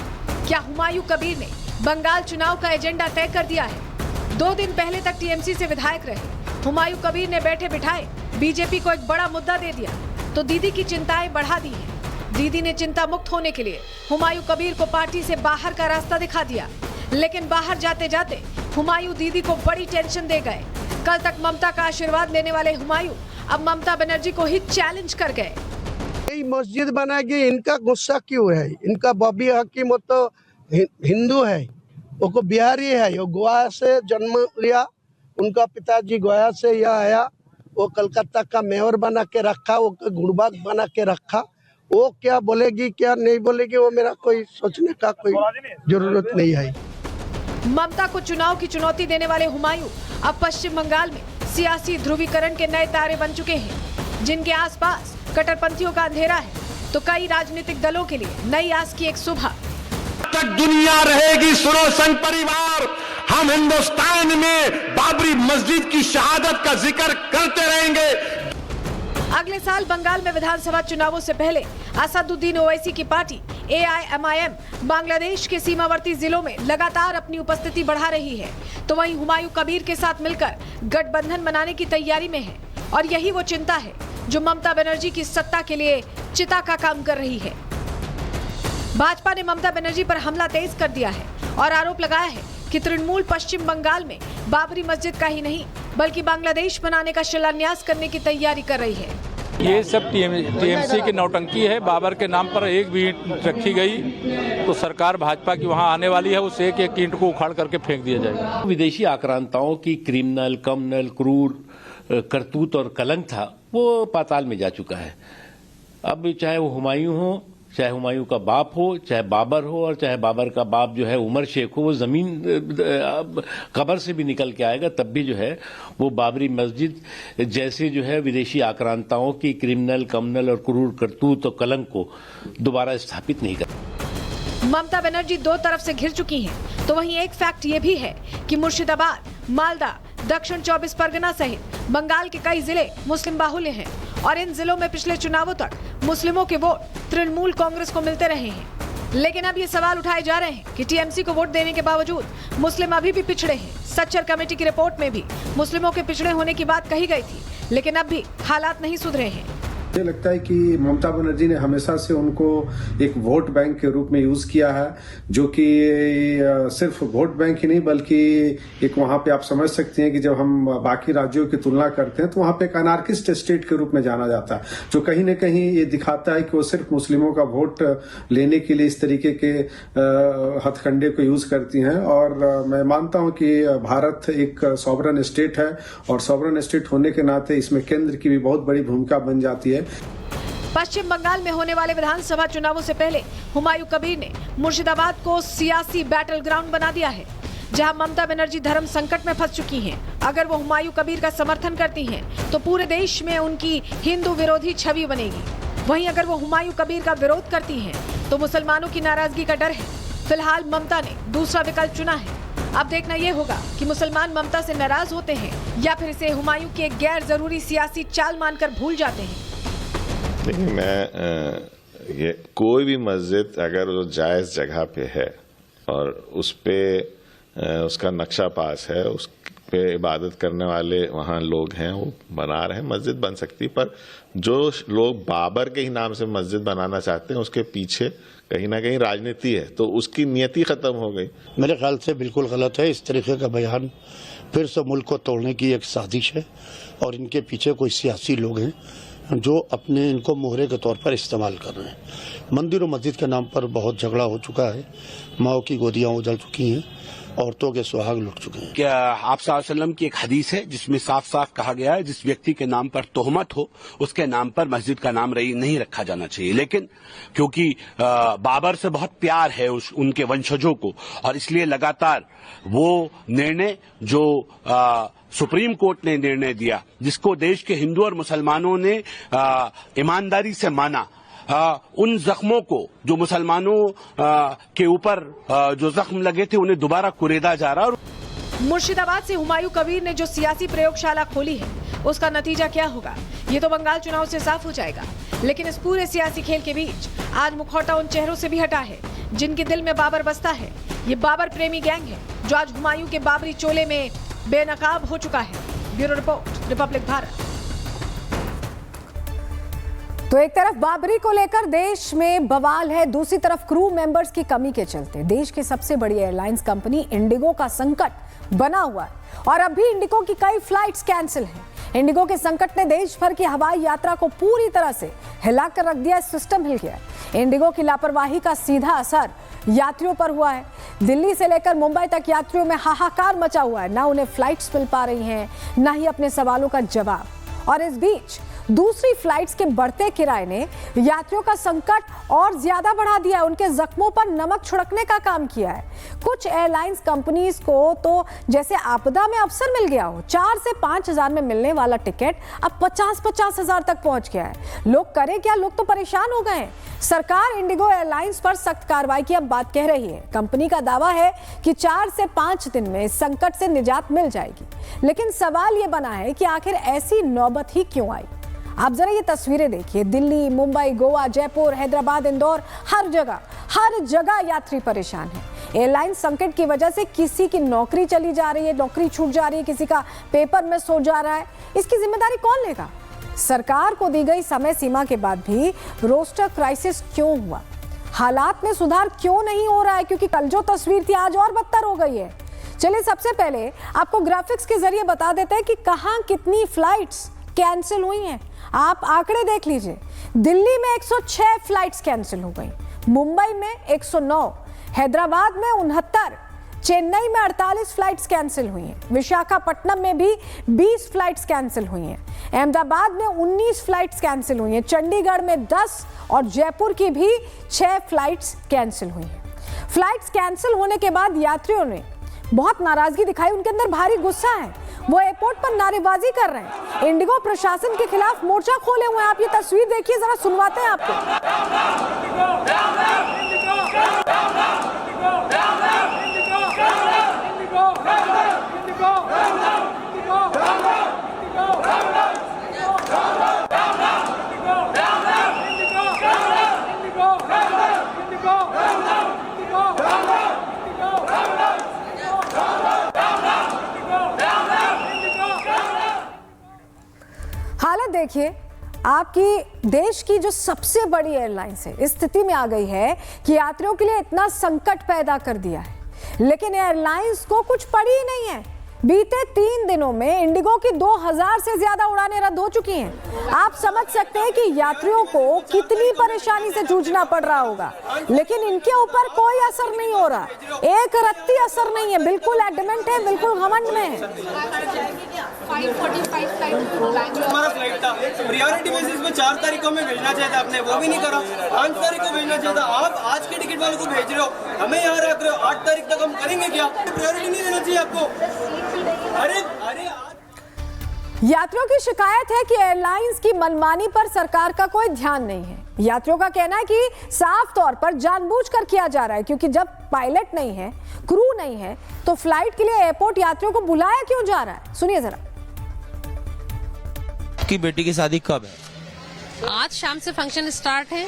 Speaker 3: क्या हुमायूं कबीर ने बंगाल चुनाव का एजेंडा तय कर दिया है? 2 दिन पहले तक टीएमसी से विधायक रहे हुमायूं कबीर ने बैठे बिठाए बीजेपी को एक बड़ा मुद्दा दे दिया, तो दीदी की चिंताएं बढ़ा दी हैं। दीदी ने चिंता मुक्त होने के लिए हुमायूं कबीर को पार्टी से बाहर का रास्ता दिखा दिया, लेकिन बाहर जाते जाते हुमायूं दीदी को बड़ी टेंशन दे गए। कल तक ममता का आशीर्वाद लेने वाले हुमायूं अब ममता बनर्जी को ही चैलेंज कर गए।
Speaker 9: ये मस्जिद बनाएगी, इनका गुस्सा क्यों है? इनका बॉबी हकीम तो हिंदू है, वो बिहारी है, वो गोवा से जन्म लिया, उनका पिताजी गोवा से यहाँ आया, वो कलकत्ता का मेयर बना के रखा, वो गुड़बाग बना के रखा। वो क्या बोलेगी क्या नहीं बोलेगी वो मेरा कोई सोचने का कोई जरूरत नहीं है।
Speaker 3: ममता को चुनाव की चुनौती देने वाले हुमायूं अब पश्चिम बंगाल में सियासी ध्रुवीकरण के नए तारे बन चुके हैं, जिनके आसपास कट्टरपंथियों का अंधेरा है, तो कई राजनीतिक दलों के लिए नई आस की एक सुबह।
Speaker 23: तक दुनिया रहेगी सुनो संघ परिवार, हम हिंदुस्तान में बाबरी मस्जिद की शहादत का जिक्र करते रहेंगे।
Speaker 3: अगले साल बंगाल में विधानसभा चुनावों से पहले असदुद्दीन ओवैसी की पार्टी AIMIM बांग्लादेश के सीमावर्ती जिलों में लगातार अपनी उपस्थिति बढ़ा रही है, तो वहीं हुमायूं कबीर के साथ मिलकर गठबंधन बनाने की तैयारी में है। और यही वो चिंता है जो ममता बनर्जी की सत्ता के लिए चिता का काम कर रही है। भाजपा ने ममता बनर्जी पर हमला तेज कर दिया है और आरोप लगाया है कि तृणमूल पश्चिम बंगाल में बाबरी मस्जिद का ही नहीं बल्कि बांग्लादेश बनाने का शिलान्यास करने की तैयारी कर रही है।
Speaker 17: ये सब टीएमसी की नौटंकी है। बाबर के नाम पर एक भी ईंट रखी गई तो सरकार भाजपा की वहां आने वाली है, उस एक एक ईंट को उखाड़ करके फेंक दिया जाएगा।
Speaker 23: विदेशी आक्रांताओं की क्रिमिनल, कम्युनल, क्रूर करतूत और कलंक था, वो पाताल में जा चुका है। अब चाहे वो हुमायूं हो, चाहे हुमायूं का बाप हो, चाहे बाबर हो, और चाहे बाबर का बाप जो है उमर शेख हो, वो जमीन कब्र से भी निकल के आएगा, तब भी जो है वो बाबरी मस्जिद जैसे जो है विदेशी आक्रांताओं की क्रिमिनल, कम्युनल और क्रूर करतूत और कलंक को दोबारा स्थापित नहीं कर।
Speaker 3: ममता बनर्जी दो तरफ से घिर चुकी हैं, तो वहीं एक फैक्ट ये भी है कि मुर्शिदाबाद, मालदा, दक्षिण 24 परगना सहित बंगाल के कई जिले मुस्लिम बाहुल्य हैं और इन जिलों में पिछले चुनावों तक मुस्लिमों के वोट तृणमूल कांग्रेस को मिलते रहे हैं। लेकिन अब ये सवाल उठाए जा रहे हैं कि टीएमसी को वोट देने के बावजूद मुस्लिम अभी भी पिछड़े हैं। सच्चर कमेटी की रिपोर्ट में भी मुस्लिमों के पिछड़े होने की बात कही गई थी, लेकिन अब भी हालात नहीं सुधरे हैं।
Speaker 1: मुझे लगता है कि ममता बनर्जी ने हमेशा से उनको एक वोट बैंक के रूप में यूज किया है, जो कि सिर्फ वोट बैंक ही नहीं बल्कि एक वहां पे आप समझ सकते हैं कि जब हम बाकी राज्यों की तुलना करते हैं तो वहां पे एक अनार्किस्ट स्टेट के रूप में जाना जाता है, जो कहीं न कहीं ये दिखाता है कि वो सिर्फ मुस्लिमों का वोट लेने के लिए इस तरीके के हथकंडे को यूज करती हैं। और मैं मानता हूं कि भारत एक सॉवरन स्टेट है और सॉवरन स्टेट होने के नाते इसमें केंद्र की भी बहुत बड़ी भूमिका बन जाती है।
Speaker 3: पश्चिम बंगाल में होने वाले विधानसभा चुनावों से पहले हुमायूं कबीर ने मुर्शिदाबाद को सियासी बैटल ग्राउंड बना दिया है, जहां ममता बनर्जी धर्म संकट में फंस चुकी हैं। अगर वो हुमायूं कबीर का समर्थन करती हैं, तो पूरे देश में उनकी हिंदू विरोधी छवि बनेगी। वहीं अगर वो हुमायूं कबीर का विरोध करती हैं, तो मुसलमानों की नाराजगी का डर है। फिलहाल ममता ने दूसरा विकल्प चुना है। अब देखना ये होगा कि मुसलमान ममता से नाराज होते हैं या फिर इसे हुमायूं की एक गैर जरूरी सियासी चाल मानकर भूल जाते हैं।
Speaker 2: देखिए, मैं ये कोई भी मस्जिद अगर वो जायज़ जगह पे है और उस पे उसका नक्शा पास है, उस पे इबादत करने वाले वहाँ लोग हैं, वो बना रहे हैं, मस्जिद बन सकती। पर जो लोग बाबर के ही नाम से मस्जिद बनाना चाहते हैं, उसके पीछे कहीं ना कहीं राजनीति है, तो उसकी नियति खत्म हो गई।
Speaker 4: मेरे ख्याल से बिल्कुल गलत है। इस तरीके का बयान फिर से मुल्क को तोड़ने की एक साजिश है और इनके पीछे कोई सियासी लोग हैं जो अपने इनको मोहरे के तौर पर इस्तेमाल कर रहे हैं। मंदिर और मस्जिद के नाम पर बहुत झगड़ा हो चुका है, माओ की गोदियां उजल चुकी हैं, औरतों के सुहाग लुट चुके हैं।
Speaker 23: क्या आप सल्लल्लाहु अलैहि वसल्लम की एक हदीस है जिसमें साफ साफ कहा गया है, जिस व्यक्ति के नाम पर तोहमत हो उसके नाम पर मस्जिद का नाम नहीं रखा जाना चाहिए। लेकिन क्योंकि बाबर से बहुत प्यार है उनके वंशजों को, और इसलिए लगातार वो निर्णय जो सुप्रीम कोर्ट ने निर्णय दिया, जिसको देश के हिंदू और मुसलमानों ने ईमानदारी से माना, उन जख्मों को जो मुसलमानों के ऊपर जो जख्म लगे थे उन्हें दोबारा कुरेदा जा रहा।
Speaker 3: मुर्शिदाबाद से हुमायूं कबीर ने जो सियासी प्रयोगशाला खोली है, उसका नतीजा क्या होगा ये तो बंगाल चुनाव से साफ हो जाएगा। लेकिन इस पूरे सियासी खेल के बीच आज मुखौटा उन चेहरों से भी हटा है जिनके दिल में बाबर बसता है। ये बाबर प्रेमी गैंग है जो आज हुमायूं के बाबरी चोले में बेनकाब हो चुका है। Bureau report, Republic Bharat. तो एक तरफ बाबरी को लेकर देश में बवाल है, दूसरी तरफ क्रू मेंबर्स की कमी के चलते देश की सबसे बड़ी एयरलाइंस कंपनी इंडिगो का संकट बना हुआ है और अब भी इंडिगो की कई फ्लाइट्स कैंसिल हैं। इंडिगो के संकट ने देश भर की हवाई यात्रा को पूरी तरह से हिलाकर रख दिया, सिस्टम हिल गया है। इंडिगो की लापरवाही का सीधा असर यात्रियों पर हुआ है। दिल्ली से लेकर मुंबई तक यात्रियों में हाहाकार मचा हुआ है, ना उन्हें फ्लाइट्स मिल पा रही हैं, ना ही अपने सवालों का जवाब। और इस बीच दूसरी फ्लाइट्स के बढ़ते किराए ने यात्रियों का संकट और ज्यादा बढ़ा दिया है, उनके जख्मों पर नमक छिड़कने का काम किया है। कुछ एयरलाइंस कंपनीज को तो जैसे आपदा में अवसर मिल गया हो, 4 से 5 हजार में मिलने वाला टिकट अब 50-50 हजार तक पहुंच गया है। लोग करें क्या, लोग तो परेशान हो गए हैं। सरकार इंडिगो एयरलाइंस पर सख्त कार्रवाई की अब बात कह रही है। कंपनी का दावा है कि 4 से 5 दिन में इस संकट से निजात मिल जाएगी। लेकिन सवाल ये बना है कि आखिर ऐसी नौबत ही क्यों आई। आप जरा ये तस्वीरें देखिए, दिल्ली, मुंबई, गोवा, जयपुर, हैदराबाद, इंदौर, हर जगह यात्री परेशान है। एयरलाइन संकट की वजह से किसी की नौकरी चली जा रही है, नौकरी छूट जा रही है, किसी का पेपर मिस हो जा रहा है। इसकी जिम्मेदारी कौन लेगा? सरकार को दी गई समय सीमा के बाद भी रोस्टर क्राइसिस क्यों हुआ? हालात में सुधार क्यों नहीं हो रहा है? क्योंकि कल जो तस्वीर थी आज और बदतर हो गई है। चलिए सबसे पहले आपको ग्राफिक्स के जरिए बता देते हैं कि कहां कितनी फ्लाइट्स कैंसिल हुई हैं। आप आंकड़े देख लीजिए, दिल्ली में 106 फ्लाइट्स कैंसिल हो गई, मुंबई में 109, हैदराबाद में 69, चेन्नई में 48 फ्लाइट्स कैंसिल हुई हैं, विशाखापट्टनम में भी 20 फ्लाइट्स कैंसिल हुई हैं, अहमदाबाद में 19 फ्लाइट्स कैंसिल हुई हैं, चंडीगढ़ में 10 और जयपुर की भी 6 फ्लाइट्स कैंसिल हुई हैं। फ्लाइट्स कैंसिल होने के बाद यात्रियों ने बहुत नाराजगी दिखाई, उनके अंदर भारी गुस्सा है, वो एयरपोर्ट पर नारेबाजी कर रहे हैं, इंडिगो प्रशासन के खिलाफ मोर्चा खोले हुए हैं। आप ये तस्वीर देखिए, जरा सुनवाते हैं आपको। हालत देखिए, आपकी देश की जो सबसे बड़ी एयरलाइंस है इस स्थिति में आ गई है कि यात्रियों के लिए इतना संकट पैदा कर दिया है, लेकिन एयरलाइंस को कुछ पड़ी ही नहीं है। बीते 3 दिनों में इंडिगो की 2000 से ज्यादा उड़ानें रद्द हो चुकी हैं। आप समझ सकते हैं कि यात्रियों को कितनी परेशानी से जूझना पड़ रहा होगा, लेकिन इनके ऊपर कोई असर नहीं हो रहा, एक रत्ती असर नहीं है, बिल्कुल एडमेंट है, बिल्कुल घमंड में है।
Speaker 5: हमारा फ्लाइट था, प्रायोरिटी बेसिस पे 4 तारीख को हमें भेजना चाहिए था, आपने वो भी नहीं करा। 5 तारीख को भेजना चाहिए था, आप आज के टिकट वालों को भेज रहे हो, हमें यहाँ रख रहे हो। 8 तारीख तक हम करेंगे क्या? प्रायोरिटी नहीं देना चाहिए आपको। अरे
Speaker 3: यात्रियों की शिकायत है कि एयरलाइंस की मनमानी पर सरकार का कोई ध्यान नहीं है। यात्रियों का कहना है कि साफ तौर पर जानबूझकर किया जा रहा है, क्योंकि जब पायलट नहीं है, क्रू नहीं है, तो फ्लाइट के लिए एयरपोर्ट यात्रियों को बुलाया क्यों जा रहा है? सुनिए जरा।
Speaker 6: आपकी बेटी की शादी कब है?
Speaker 7: आज शाम से फंक्शन स्टार्ट है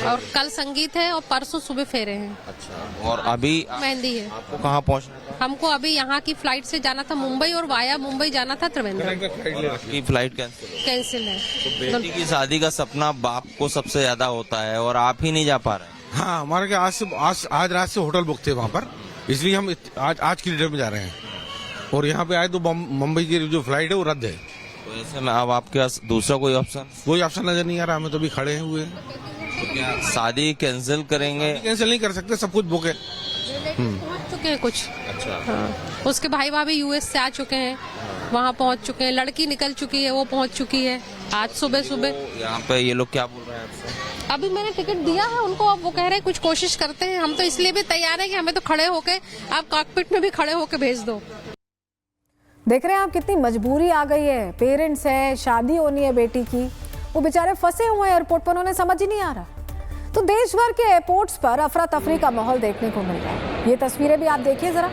Speaker 7: और कल संगीत है और परसों सुबह फेरे हैं।
Speaker 6: अच्छा, और अभी
Speaker 7: मेहंदी है।
Speaker 6: आपको कहाँ पहुँचना था?
Speaker 7: हमको अभी यहाँ की फ्लाइट से जाना था मुंबई और वाया मुंबई जाना था त्रिवेंद्रम।
Speaker 6: की फ्लाइट कैंसिल
Speaker 7: है।
Speaker 6: तो बेटी की शादी का सपना बाप को सबसे ज्यादा होता है और आप ही नहीं जा पा रहे।
Speaker 24: हाँ, हमारे आज रात से होटल बुक थे वहाँ पर, इसलिए हम आज की डेट में जा रहे हैं और यहाँ पे आए तो मुंबई की जो फ्लाइट है वो रद्द है।
Speaker 6: तो ऐसे में अब आपके पास दूसरा कोई ऑप्शन
Speaker 24: नजर नहीं आ रहा, हमें तो अभी खड़े हुए हैं।
Speaker 6: तो क्या शादी कैंसिल करेंगे?
Speaker 24: कैंसिल नहीं कर सकते, सब कुछ बुक है।
Speaker 7: पहुँच चुके हैं कुछ।
Speaker 6: अच्छा।
Speaker 7: हाँ, उसके भाई भाभी यूएस से आ चुके हैं, वहाँ पहुँच चुके हैं, लड़की निकल चुकी है, वो पहुँच चुकी है आज सुबह।
Speaker 6: यहाँ पे ये लोग क्या बोल रहे हैं आपसे?
Speaker 7: अभी मैंने टिकट दिया है उनको, अब वो कह रहे हैं कुछ कोशिश करते हैं। हम तो इसलिए भी तैयार है कि हमें तो खड़े होके, आप कॉकपिट में भी खड़े होके भेज दो।
Speaker 3: देख रहे हैं आप कितनी मजबूरी आ गई है, पेरेंट्स है, शादी होनी है बेटी की, वो बेचारे फंसे हुए हैं एयरपोर्ट पर, उन्हें समझ ही नहीं आ रहा। तो देश भर के एयरपोर्ट्स पर अफरा तफरी का माहौल देखने को मिल रहा है। ये तस्वीरें भी आप देखिए जरा,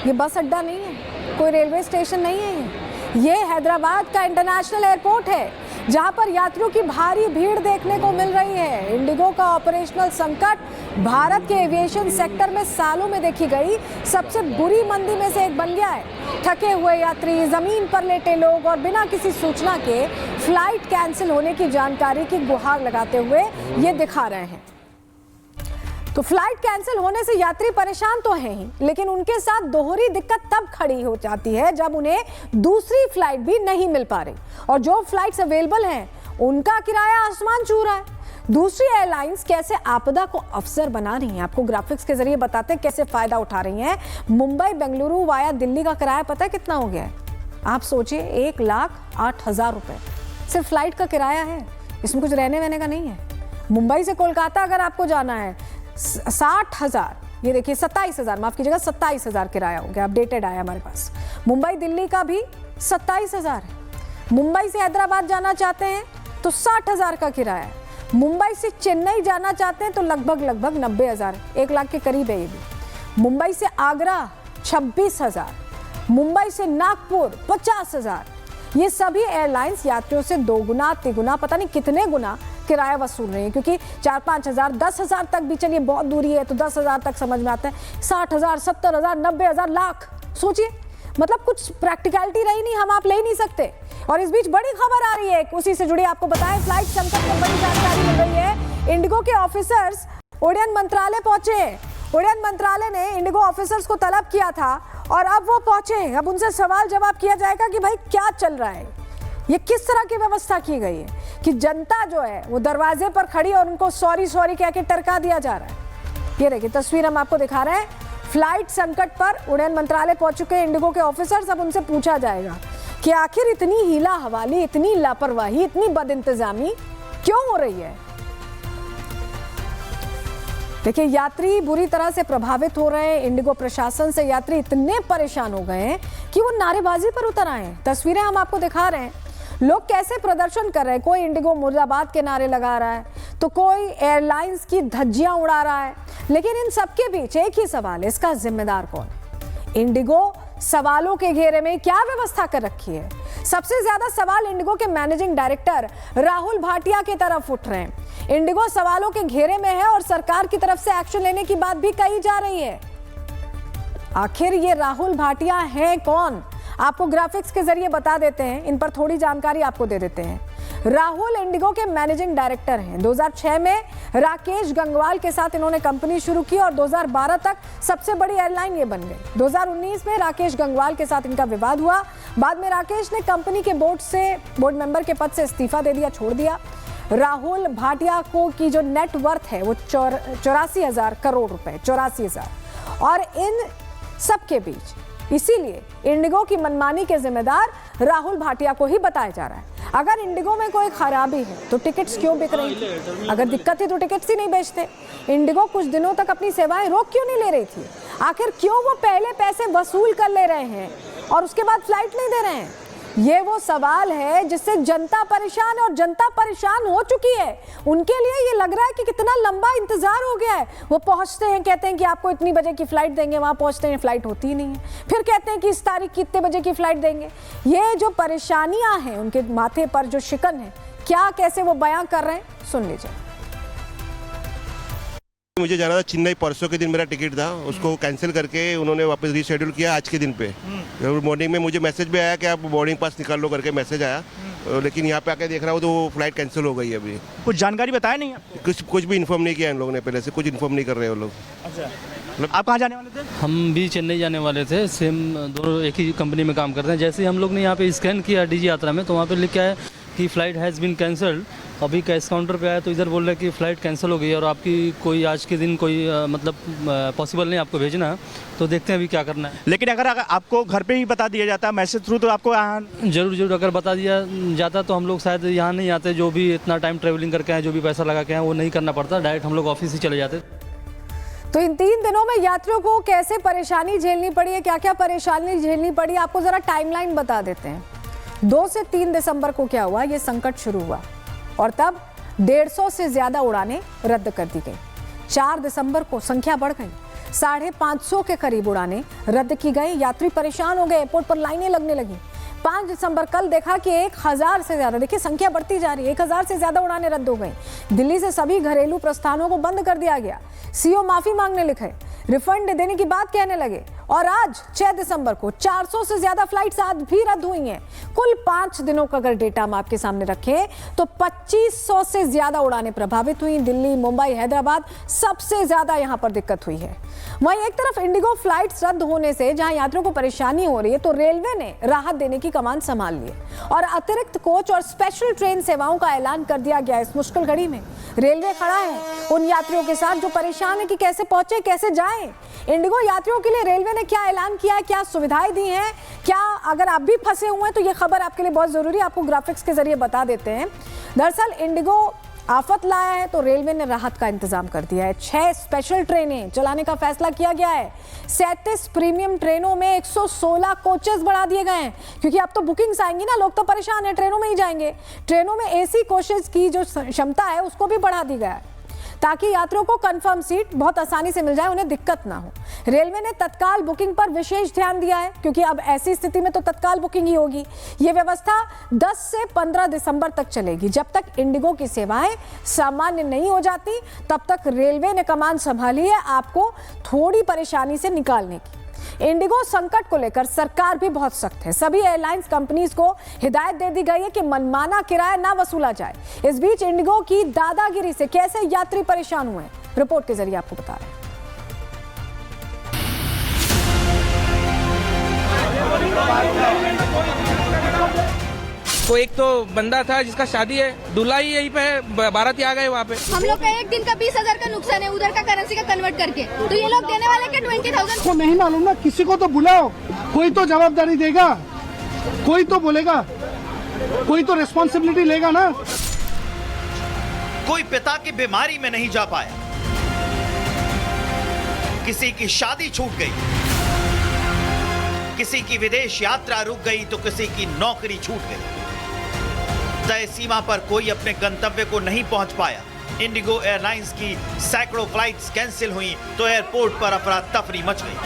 Speaker 3: ये बस अड्डा नहीं है, कोई रेलवे स्टेशन नहीं है, ये हैदराबाद का इंटरनेशनल एयरपोर्ट है, जहां पर यात्रियों की भारी भीड़ देखने को मिल रही है। इंडिगो का ऑपरेशनल संकट भारत के एविएशन सेक्टर में सालों में देखी गई सबसे बुरी मंदी में से एक बन गया है। थके हुए यात्री, जमीन पर लेटे लोग और बिना किसी सूचना के फ्लाइट कैंसिल होने की जानकारी की गुहार लगाते हुए ये दिखा रहे हैं। तो फ्लाइट कैंसिल होने से यात्री परेशान तो हैं ही, लेकिन उनके साथ दोहरी दिक्कत तब खड़ी हो जाती है जब उन्हें दूसरी फ्लाइट भी नहीं मिल पा रही, और जो फ्लाइट्स अवेलेबल हैं उनका किराया आसमान छू रहा है। दूसरी एयरलाइंस कैसे आपदा को अवसर बना रही हैं, आपको ग्राफिक्स के जरिए बताते हैं कैसे फायदा उठा रही हैं। मुंबई बेंगलुरु वाया दिल्ली का किराया पता है कितना हो गया है? आप सोचिए, 1,08,000 रुपए सिर्फ फ्लाइट का किराया है, इसमें कुछ रहने वहने का नहीं है। मुंबई से कोलकाता अगर आपको जाना है 60,000, ये देखिए 27,000, माफ कीजिएगा 27,000 किराया हो गया, अपडेटेड आया हमारे पास। मुंबई दिल्ली का भी 27,000 है। मुंबई से हैदराबाद जाना चाहते हैं तो 60,000 का किराया है। मुंबई से चेन्नई जाना चाहते हैं तो लगभग 90,000, 1 लाख के करीब है ये भी। मुंबई से आगरा 26,000, मुंबई से नागपुर 50,000। ये सभी एयरलाइंस यात्रियों से 2 गुना 3 गुना पता नहीं कितने गुना किराया वसूल रही है, क्योंकि 4-5 हज़ार 10,000 तक भी चलिए बहुत दूरी है तो 10,000 तक समझ में आता है, 60,000 70,000 90,000 लाख, सोचिए मतलब कुछ प्रैक्टिकलिटी रही नहीं, हम आप ले ही नहीं सकते। और इस बीच बड़ी खबर आ रही है, उसी से जुड़ी आपको बताएं, फ्लाइट संकट में बड़ी जानकारी मिल रही है। इंडिगो के ऑफिसर्स उड्डयन मंत्रालय पहुंचे। उड्डयन मंत्रालय ने इंडिगो ऑफिसर्स को तलब किया था और अब वो पहुंचे। अब उनसे सवाल जवाब किया जाएगा कि भाई क्या चल रहा है, ये किस तरह की व्यवस्था की गई है कि जनता जो है वो दरवाजे पर खड़ी और उनको सॉरी सॉरी कह के टरका दिया जा रहा है। ये देखिए तस्वीर हम आपको दिखा रहे हैं। फ्लाइट संकट पर उड़ान मंत्रालय पहुंच चुके इंडिगो के ऑफिसर्स। अब उनसे पूछा जाएगा कि आखिर इतनी हीला हवाली, इतनी लापरवाही, इतनी बदइंतजामी क्यों हो रही है। देखिए यात्री बुरी तरह से प्रभावित हो रहे हैं। इंडिगो प्रशासन से यात्री इतने परेशान हो गए हैं कि वो नारेबाजी पर उतर आए हैं। तस्वीरें हम आपको दिखा रहे हैं, लोग कैसे प्रदर्शन कर रहे हैं। कोई इंडिगो मुर्दाबाद के नारे लगा रहा है तो कोई एयरलाइंस की धज्जियां उड़ा रहा है। लेकिन इन सबके बीच एक ही सवाल है, इसका जिम्मेदार कौन। इंडिगो सवालों के घेरे में क्या व्यवस्था कर रखी है। सबसे ज्यादा सवाल इंडिगो के मैनेजिंग डायरेक्टर राहुल भाटिया की तरफ उठ रहे हैं। इंडिगो सवालों के घेरे में है और सरकार की तरफ से एक्शन लेने की बात भी कही जा रही है। आखिर ये राहुल भाटिया हैं कौन, आपको ग्राफिक्स के जरिए बता देते हैं, इन पर थोड़ी जानकारी आपको दे देते हैं। राहुल इंडिगो के मैनेजिंग डायरेक्टर हैं। 2006 में राकेश गंगवाल के साथ इन्होंने कंपनी शुरू की और 2012 तक सबसे बड़ी एयरलाइन ये बन गई। 2019 में राकेश गंगवाल के साथ इनका विवाद हुआ। बाद में राकेश ने कंपनी के बोर्ड मेंबर के पद से इस्तीफा दे दिया, छोड़ दिया। राहुल भाटिया को की जो नेट वर्थ है वो 84,000 करोड़ रुपए, 84,000। और इन सबके बीच इसीलिए इंडिगो की मनमानी के जिम्मेदार राहुल भाटिया को ही बताया जा रहा है। अगर इंडिगो में कोई खराबी है तो टिकट्स क्यों बिक रही थी। अगर दिक्कत थी तो टिकट्स ही नहीं बेचते। इंडिगो कुछ दिनों तक अपनी सेवाएं रोक क्यों नहीं ले रही थी। आखिर क्यों वो पहले पैसे वसूल कर ले रहे हैं और उसके बाद फ्लाइट नहीं दे रहे हैं। ये वो सवाल है जिससे जनता परेशान है और जनता परेशान हो चुकी है। उनके लिए ये लग रहा है कि कितना लंबा इंतजार हो गया है। वो पहुंचते हैं, कहते हैं कि आपको इतनी बजे की फ्लाइट देंगे, वहां पहुंचते हैं फ्लाइट होती ही नहीं है। फिर कहते हैं कि इस तारीख की इतने बजे की फ्लाइट देंगे। ये जो परेशानियां हैं उनके माथे पर, जो शिकन है, क्या कैसे वो बयां कर रहे हैं, सुन लीजिए।
Speaker 8: मुझे जाना था चेन्नई, परसों के दिन मेरा टिकट था, उसको कैंसिल करके उन्होंने वापस रीशेड्यूल किया आज के दिन पे। मॉर्निंग में मुझे मैसेज भी आया कि आप बोर्डिंग पास निकाल लो करके मैसेज आया, लेकिन यहाँ पे आके देख रहा हूँ तो वो फ्लाइट कैंसिल हो गई है। अभी
Speaker 11: कुछ जानकारी बताया नहीं आपको?
Speaker 8: कुछ भी इन्फॉर्म नहीं किया इन लोगों ने, पहले से कुछ इन्फॉर्म नहीं कर रहे वो लोग।
Speaker 11: अच्छा, आप कहाँ जाने वाले थे?
Speaker 12: हम भी चेन्नई जाने वाले थे, सेम दोनों एक ही कंपनी में काम करते हैं। जैसे ही हम लोग ने यहाँ पे स्कैन किया डीजी यात्रा में तो वहाँ पे लिखा है कि फ़्लाइट हैज़ बीन कैंसल्ड। अभी कैश काउंटर पे आया तो इधर बोल रहे हैं कि फ़्लाइट कैंसिल हो गई है और आपकी कोई आज के दिन कोई मतलब पॉसिबल नहीं आपको भेजना। तो देखते हैं अभी क्या करना है।
Speaker 11: लेकिन अगर आपको घर पे ही बता दिया जाता मैसेज थ्रू तो आपको
Speaker 12: जरूर अगर बता दिया जाता तो हम लोग शायद यहाँ नहीं आते। जो भी इतना टाइम ट्रेवलिंग करके आए, जो भी पैसा लगा के आए, वो नहीं करना पड़ता, डायरेक्ट हम लोग ऑफिस ही चले जाते।
Speaker 3: तो इन 3 दिनों में यात्रियों को कैसे परेशानी झेलनी पड़ी है, क्या क्या परेशानी झेलनी पड़ी, आपको जरा टाइमलाइन बता देते हैं। 2 से 3 दिसंबर को क्या हुआ, ये संकट शुरू हुआ और तब 150 से ज्यादा उड़ानें रद्द कर दी गई। 4 दिसंबर को संख्या बढ़ गई, 550 के करीब उड़ानें रद्द की गई। यात्री परेशान हो गए, एयरपोर्ट पर लाइनें लगने लगी। 5 दिसंबर कल देखा कि 1000 से ज्यादा, देखिए संख्या बढ़ती जा रही है, 1000 से ज्यादा उड़ानें रद्द हो गई। दिल्ली से सभी घरेलू प्रस्थानों को बंद कर दिया गया। सीओ माफी मांगने लिखे, रिफंड देने की बात कहने लगे। और आज 6 दिसंबर को 400 से ज्यादा फ्लाइट्स आज भी रद्द हुई हैं। कुल 5 दिनों का अगर डेटा हम आपके सामने रखें तो 2500 से ज्यादा उड़ानें प्रभावित हुई। दिल्ली, मुंबई, हैदराबाद सबसे ज्यादा यहां पर दिक्कत हुई है। वहीं एक तरफ इंडिगो फ्लाइट्स रद्द होने से जहां यात्रियों को परेशानी हो रही है तो रेलवे ने राहत देने की कमान संभाल ली है और अतिरिक्त कोच और स्पेशल ट्रेन सेवाओं का ऐलान कर दिया गया। इस मुश्किल घड़ी में रेलवे खड़ा है उन यात्रियों के साथ जो परेशान है कि कैसे पहुंचे, कैसे जाएं। इंडिगो यात्रियों के लिए रेलवे ने क्या ऐलान किया है, क्या सुविधाएं दी हैं, क्या अगर आप भी फंसे हुए हैं तो ये खबर आपके लिए बहुत जरूरी है, आपको ग्राफिक्स के जरिए बता देते हैं। दरअसल इंडिगो आफत लाया है तो रेलवे ने राहत का इंतजाम कर दिया है। 6 स्पेशल ट्रेनें चलाने का फैसला किया गया है। 37 प्रीमियम ट्रेनों में 116 कोचेस बढ़ा दिए गए हैं क्योंकि अब तो बुकिंग्स आएंगी ना, लोग तो परेशान हैं, ट्रेनों में ही जाएंगे। ट्रेनों में एसी कोचेस की जो क्षमता है उसको भी बढ़ा दी गया है ताकि यात्रियों को कंफर्म सीट बहुत आसानी से मिल जाए, उन्हें दिक्कत ना हो। रेलवे ने तत्काल बुकिंग पर विशेष ध्यान दिया है क्योंकि अब ऐसी स्थिति में तो तत्काल बुकिंग ही होगी। ये व्यवस्था 10 से 15 दिसंबर तक चलेगी। जब तक इंडिगो की सेवाएं सामान्य नहीं हो जाती तब तक रेलवे ने कमान संभाली है आपको थोड़ी परेशानी से निकालने की। इंडिगो संकट को लेकर सरकार भी बहुत सख्त है। सभी एयरलाइंस कंपनीज को हिदायत दे दी गई है कि मनमाना किराया ना वसूला जाए। इस बीच इंडिगो की दादागिरी से कैसे यात्री परेशान हुए, रिपोर्ट के जरिए आपको बता रहे हैं।
Speaker 10: कोई एक तो बंदा था जिसका शादी है, दूल्हा ही यहीं पे है, बाराती आ गए वहाँ पे।
Speaker 13: हम लोग का एक दिन का 20,000 का नुकसान है उधर का करेंसी का कन्वर्ट करके, तो ये लोग देने वाले के 20,000
Speaker 9: को नहीं मालूम ना, किसी को तो बुलाओ, कोई तो जवाबदारी देगा, कोई तो बोलेगा, कोई तो रिस्पॉन्सिबिलिटी लेगा ना।
Speaker 14: कोई पिता की बीमारी में नहीं जा पाया, किसी की शादी छूट गई, किसी की विदेश यात्रा रुक गई तो किसी की नौकरी छूट गई। तय सीमा पर कोई अपने गंतव्य को नहीं पहुंच पाया। इंडिगो एयरलाइंस की सैकड़ों फ्लाइट्स कैंसिल हुई तो एयरपोर्ट पर अफरा तफरी मच गई।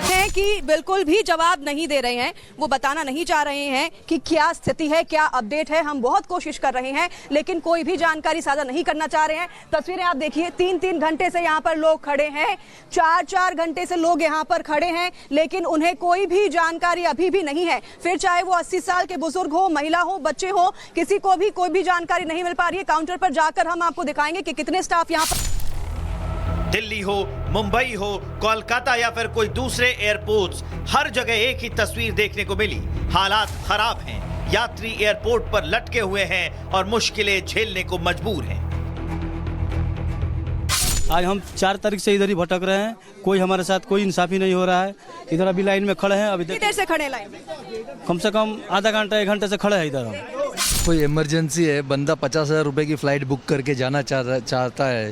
Speaker 3: हैं कि बिल्कुल भी जवाब नहीं दे रहे हैं, वो बताना नहीं चाह रहे हैं कि क्या स्थिति है, क्या अपडेट है। हम बहुत कोशिश कर रहे हैं लेकिन कोई भी जानकारी साझा नहीं करना चाह रहे हैं। तस्वीरें आप देखिए, 3-3 घंटे से यहाँ पर लोग खड़े हैं, 4-4 घंटे से लोग यहाँ पर खड़े हैं, लेकिन उन्हें कोई भी जानकारी अभी भी नहीं है। फिर चाहे वो 80 साल के बुजुर्ग हो, महिला हो, बच्चे हो, किसी को भी कोई भी जानकारी नहीं मिल पा रही है। काउंटर पर जाकर हम आपको दिखाएंगे कि कितने स्टाफ यहाँ पर।
Speaker 14: दिल्ली हो, मुंबई हो, कोलकाता या फिर कोई दूसरे एयरपोर्ट्स, हर जगह एक ही तस्वीर देखने को मिली। हालात खराब हैं, यात्री एयरपोर्ट पर लटके हुए हैं और मुश्किलें झेलने को मजबूर हैं।
Speaker 12: आज हम 4 तारीख से इधर ही भटक रहे हैं, कोई हमारे साथ कोई इंसाफी नहीं हो रहा है। इधर अभी लाइन में खड़े हैं, अभी
Speaker 3: कितनी देर से खड़े लाइन में?
Speaker 12: कम से कम आधा घंटा 1 घंटे से खड़े हैं इधर हम।
Speaker 15: कोई इमरजेंसी है, बंदा 50,000 रुपए की फ्लाइट बुक करके जाना चाहता है,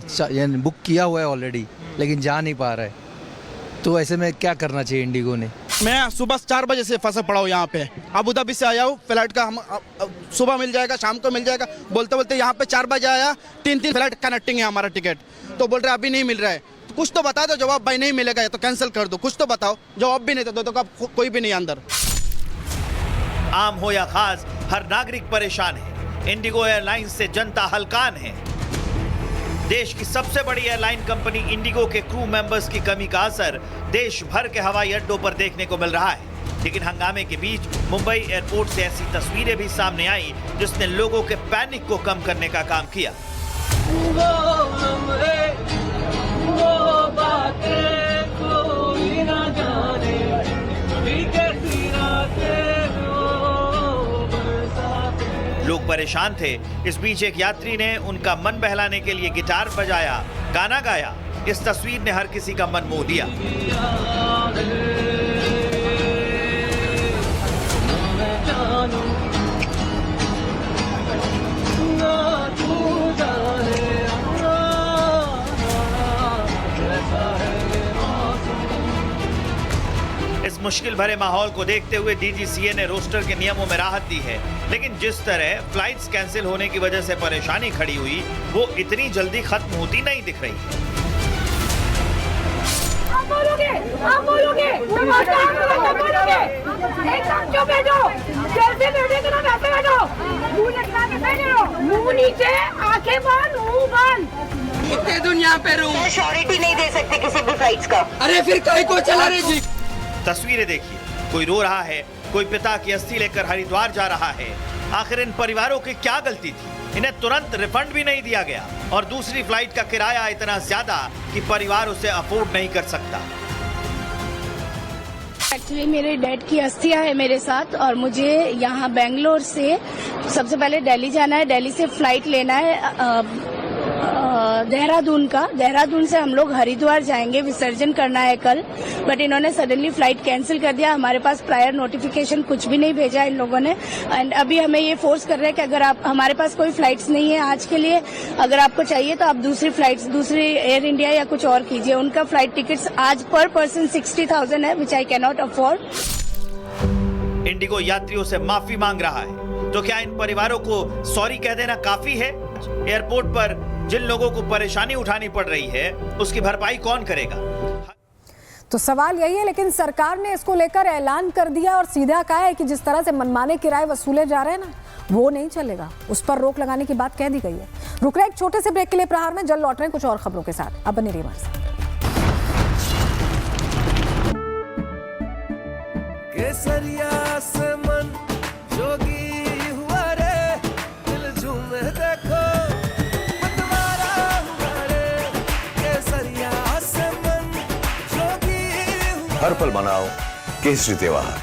Speaker 15: बुक किया हुआ है ऑलरेडी, लेकिन जा नहीं पा रहा है, तो ऐसे में क्या करना चाहिए इंडिगो ने?
Speaker 21: मैं सुबह 4 बजे से फंसा पड़ा हूँ यहाँ पे, अबू धाबी से आया हूँ। फ्लाइट का हम सुबह मिल जाएगा, शाम को मिल जाएगा, बोलते बोलते यहाँ पे 4 बजे आया। 3 फ्लाइट कनेक्टिंग है हमारा टिकट, तो बोल रहे अभी नहीं मिल रहा है। तो कुछ तो बता दो, जवाब भाई नहीं मिलेगा तो कैंसिल कर दो, कुछ तो बताओ। जवाब भी नहीं दो तो कोई भी नहीं अंदर।
Speaker 14: आम हो या खास, हर नागरिक परेशान है। इंडिगो एयरलाइंस से जनता हलकान है। देश की सबसे बड़ी एयरलाइन कंपनी इंडिगो के क्रू मेंबर्स की कमी का असर देश भर के हवाई अड्डों पर देखने को मिल रहा है। लेकिन हंगामे के बीच मुंबई एयरपोर्ट से ऐसी तस्वीरें भी सामने आई जिसने लोगों के पैनिक को कम करने का काम किया। लोग परेशान थे। इस बीच एक यात्री ने उनका मन बहलाने के लिए गिटार बजाया, गाना गाया। इस तस्वीर ने हर किसी का मन मोह लिया। इस मुश्किल भरे माहौल को देखते हुए डीजीसीए ने रोस्टर के नियमों में राहत दी है, लेकिन जिस तरह फ्लाइट्स कैंसिल होने की वजह से परेशानी खड़ी हुई, वो इतनी जल्दी खत्म होती नहीं दिख रही है।
Speaker 13: आप बोलोगे, एकदम चुप बैठो, जैसे बैठे तो वैसे बैठो, मुंह लटका के बैठे रहो, मुंह नीचे, आंखें बंद, मुंह बंद।
Speaker 25: कितने दिन यहाँ पे रहूं?
Speaker 13: श्योरिटी नहीं दे सकते किसी भी फ्लाइट्स का।
Speaker 25: अरे फिर कहीं को चला रही जी।
Speaker 14: तस्वीरें देखिए, कोई रो रहा है, कोई पिता की अस्थि लेकर हरिद्वार जा रहा है। आखिर इन परिवारों की क्या गलती थी? इन्हें तुरंत रिफंड भी नहीं दिया गया और दूसरी फ्लाइट का किराया इतना ज्यादा कि परिवार उसे अफोर्ड नहीं कर सकता।
Speaker 13: एक्चुअली मेरे डैड की अस्थियां है मेरे साथ और मुझे यहाँ बेंगलोर से सबसे पहले दिल्ली जाना है। दिल्ली से फ्लाइट लेना है देहरादून से हम लोग हरिद्वार जाएंगे, विसर्जन करना है कल, बट इन्होंने सडनली फ्लाइट कैंसिल कर दिया। हमारे पास प्रायर नोटिफिकेशन कुछ भी नहीं भेजा इन लोगों ने। एंड अभी हमें ये फोर्स कर रहे हैं कि अगर आप, हमारे पास कोई फ्लाइट्स नहीं है आज के लिए, अगर आपको चाहिए तो आप दूसरी एयर इंडिया या कुछ और कीजिए। उनका फ्लाइट टिकट्स आज पर पर्सन 60,000 है, which I can not afford.
Speaker 14: IndiGo यात्रियों से माफी मांग रहा है, तो क्या इन परिवारों को सॉरी कह देना काफी है? एयरपोर्ट पर जिन लोगों को परेशानी उठानी पड़ रही है, उसकी भरपाई कौन करेगा?
Speaker 3: तो सवाल यही है, लेकिन सरकार ने इसको लेकर ऐलान कर दिया और सीधा कहा है कि जिस तरह से मनमाने किराए वसूले जा रहे हैं ना, वो नहीं चलेगा, उस पर रोक लगाने की बात कह दी गई है। रुक रहे एक छोटे से ब्रेक के लिए प्रहार में, जल्द लौट रहे हैं कुछ और खबरों के साथ। अब बने रहिए हमारे साथ।
Speaker 26: केसरिया से मन जोगी हुआ रे, दिल झूमे देखो
Speaker 27: हर
Speaker 16: हर पल मनाओ केसरी त्योहार।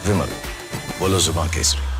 Speaker 16: विमल, बोलो जुबान केसरी।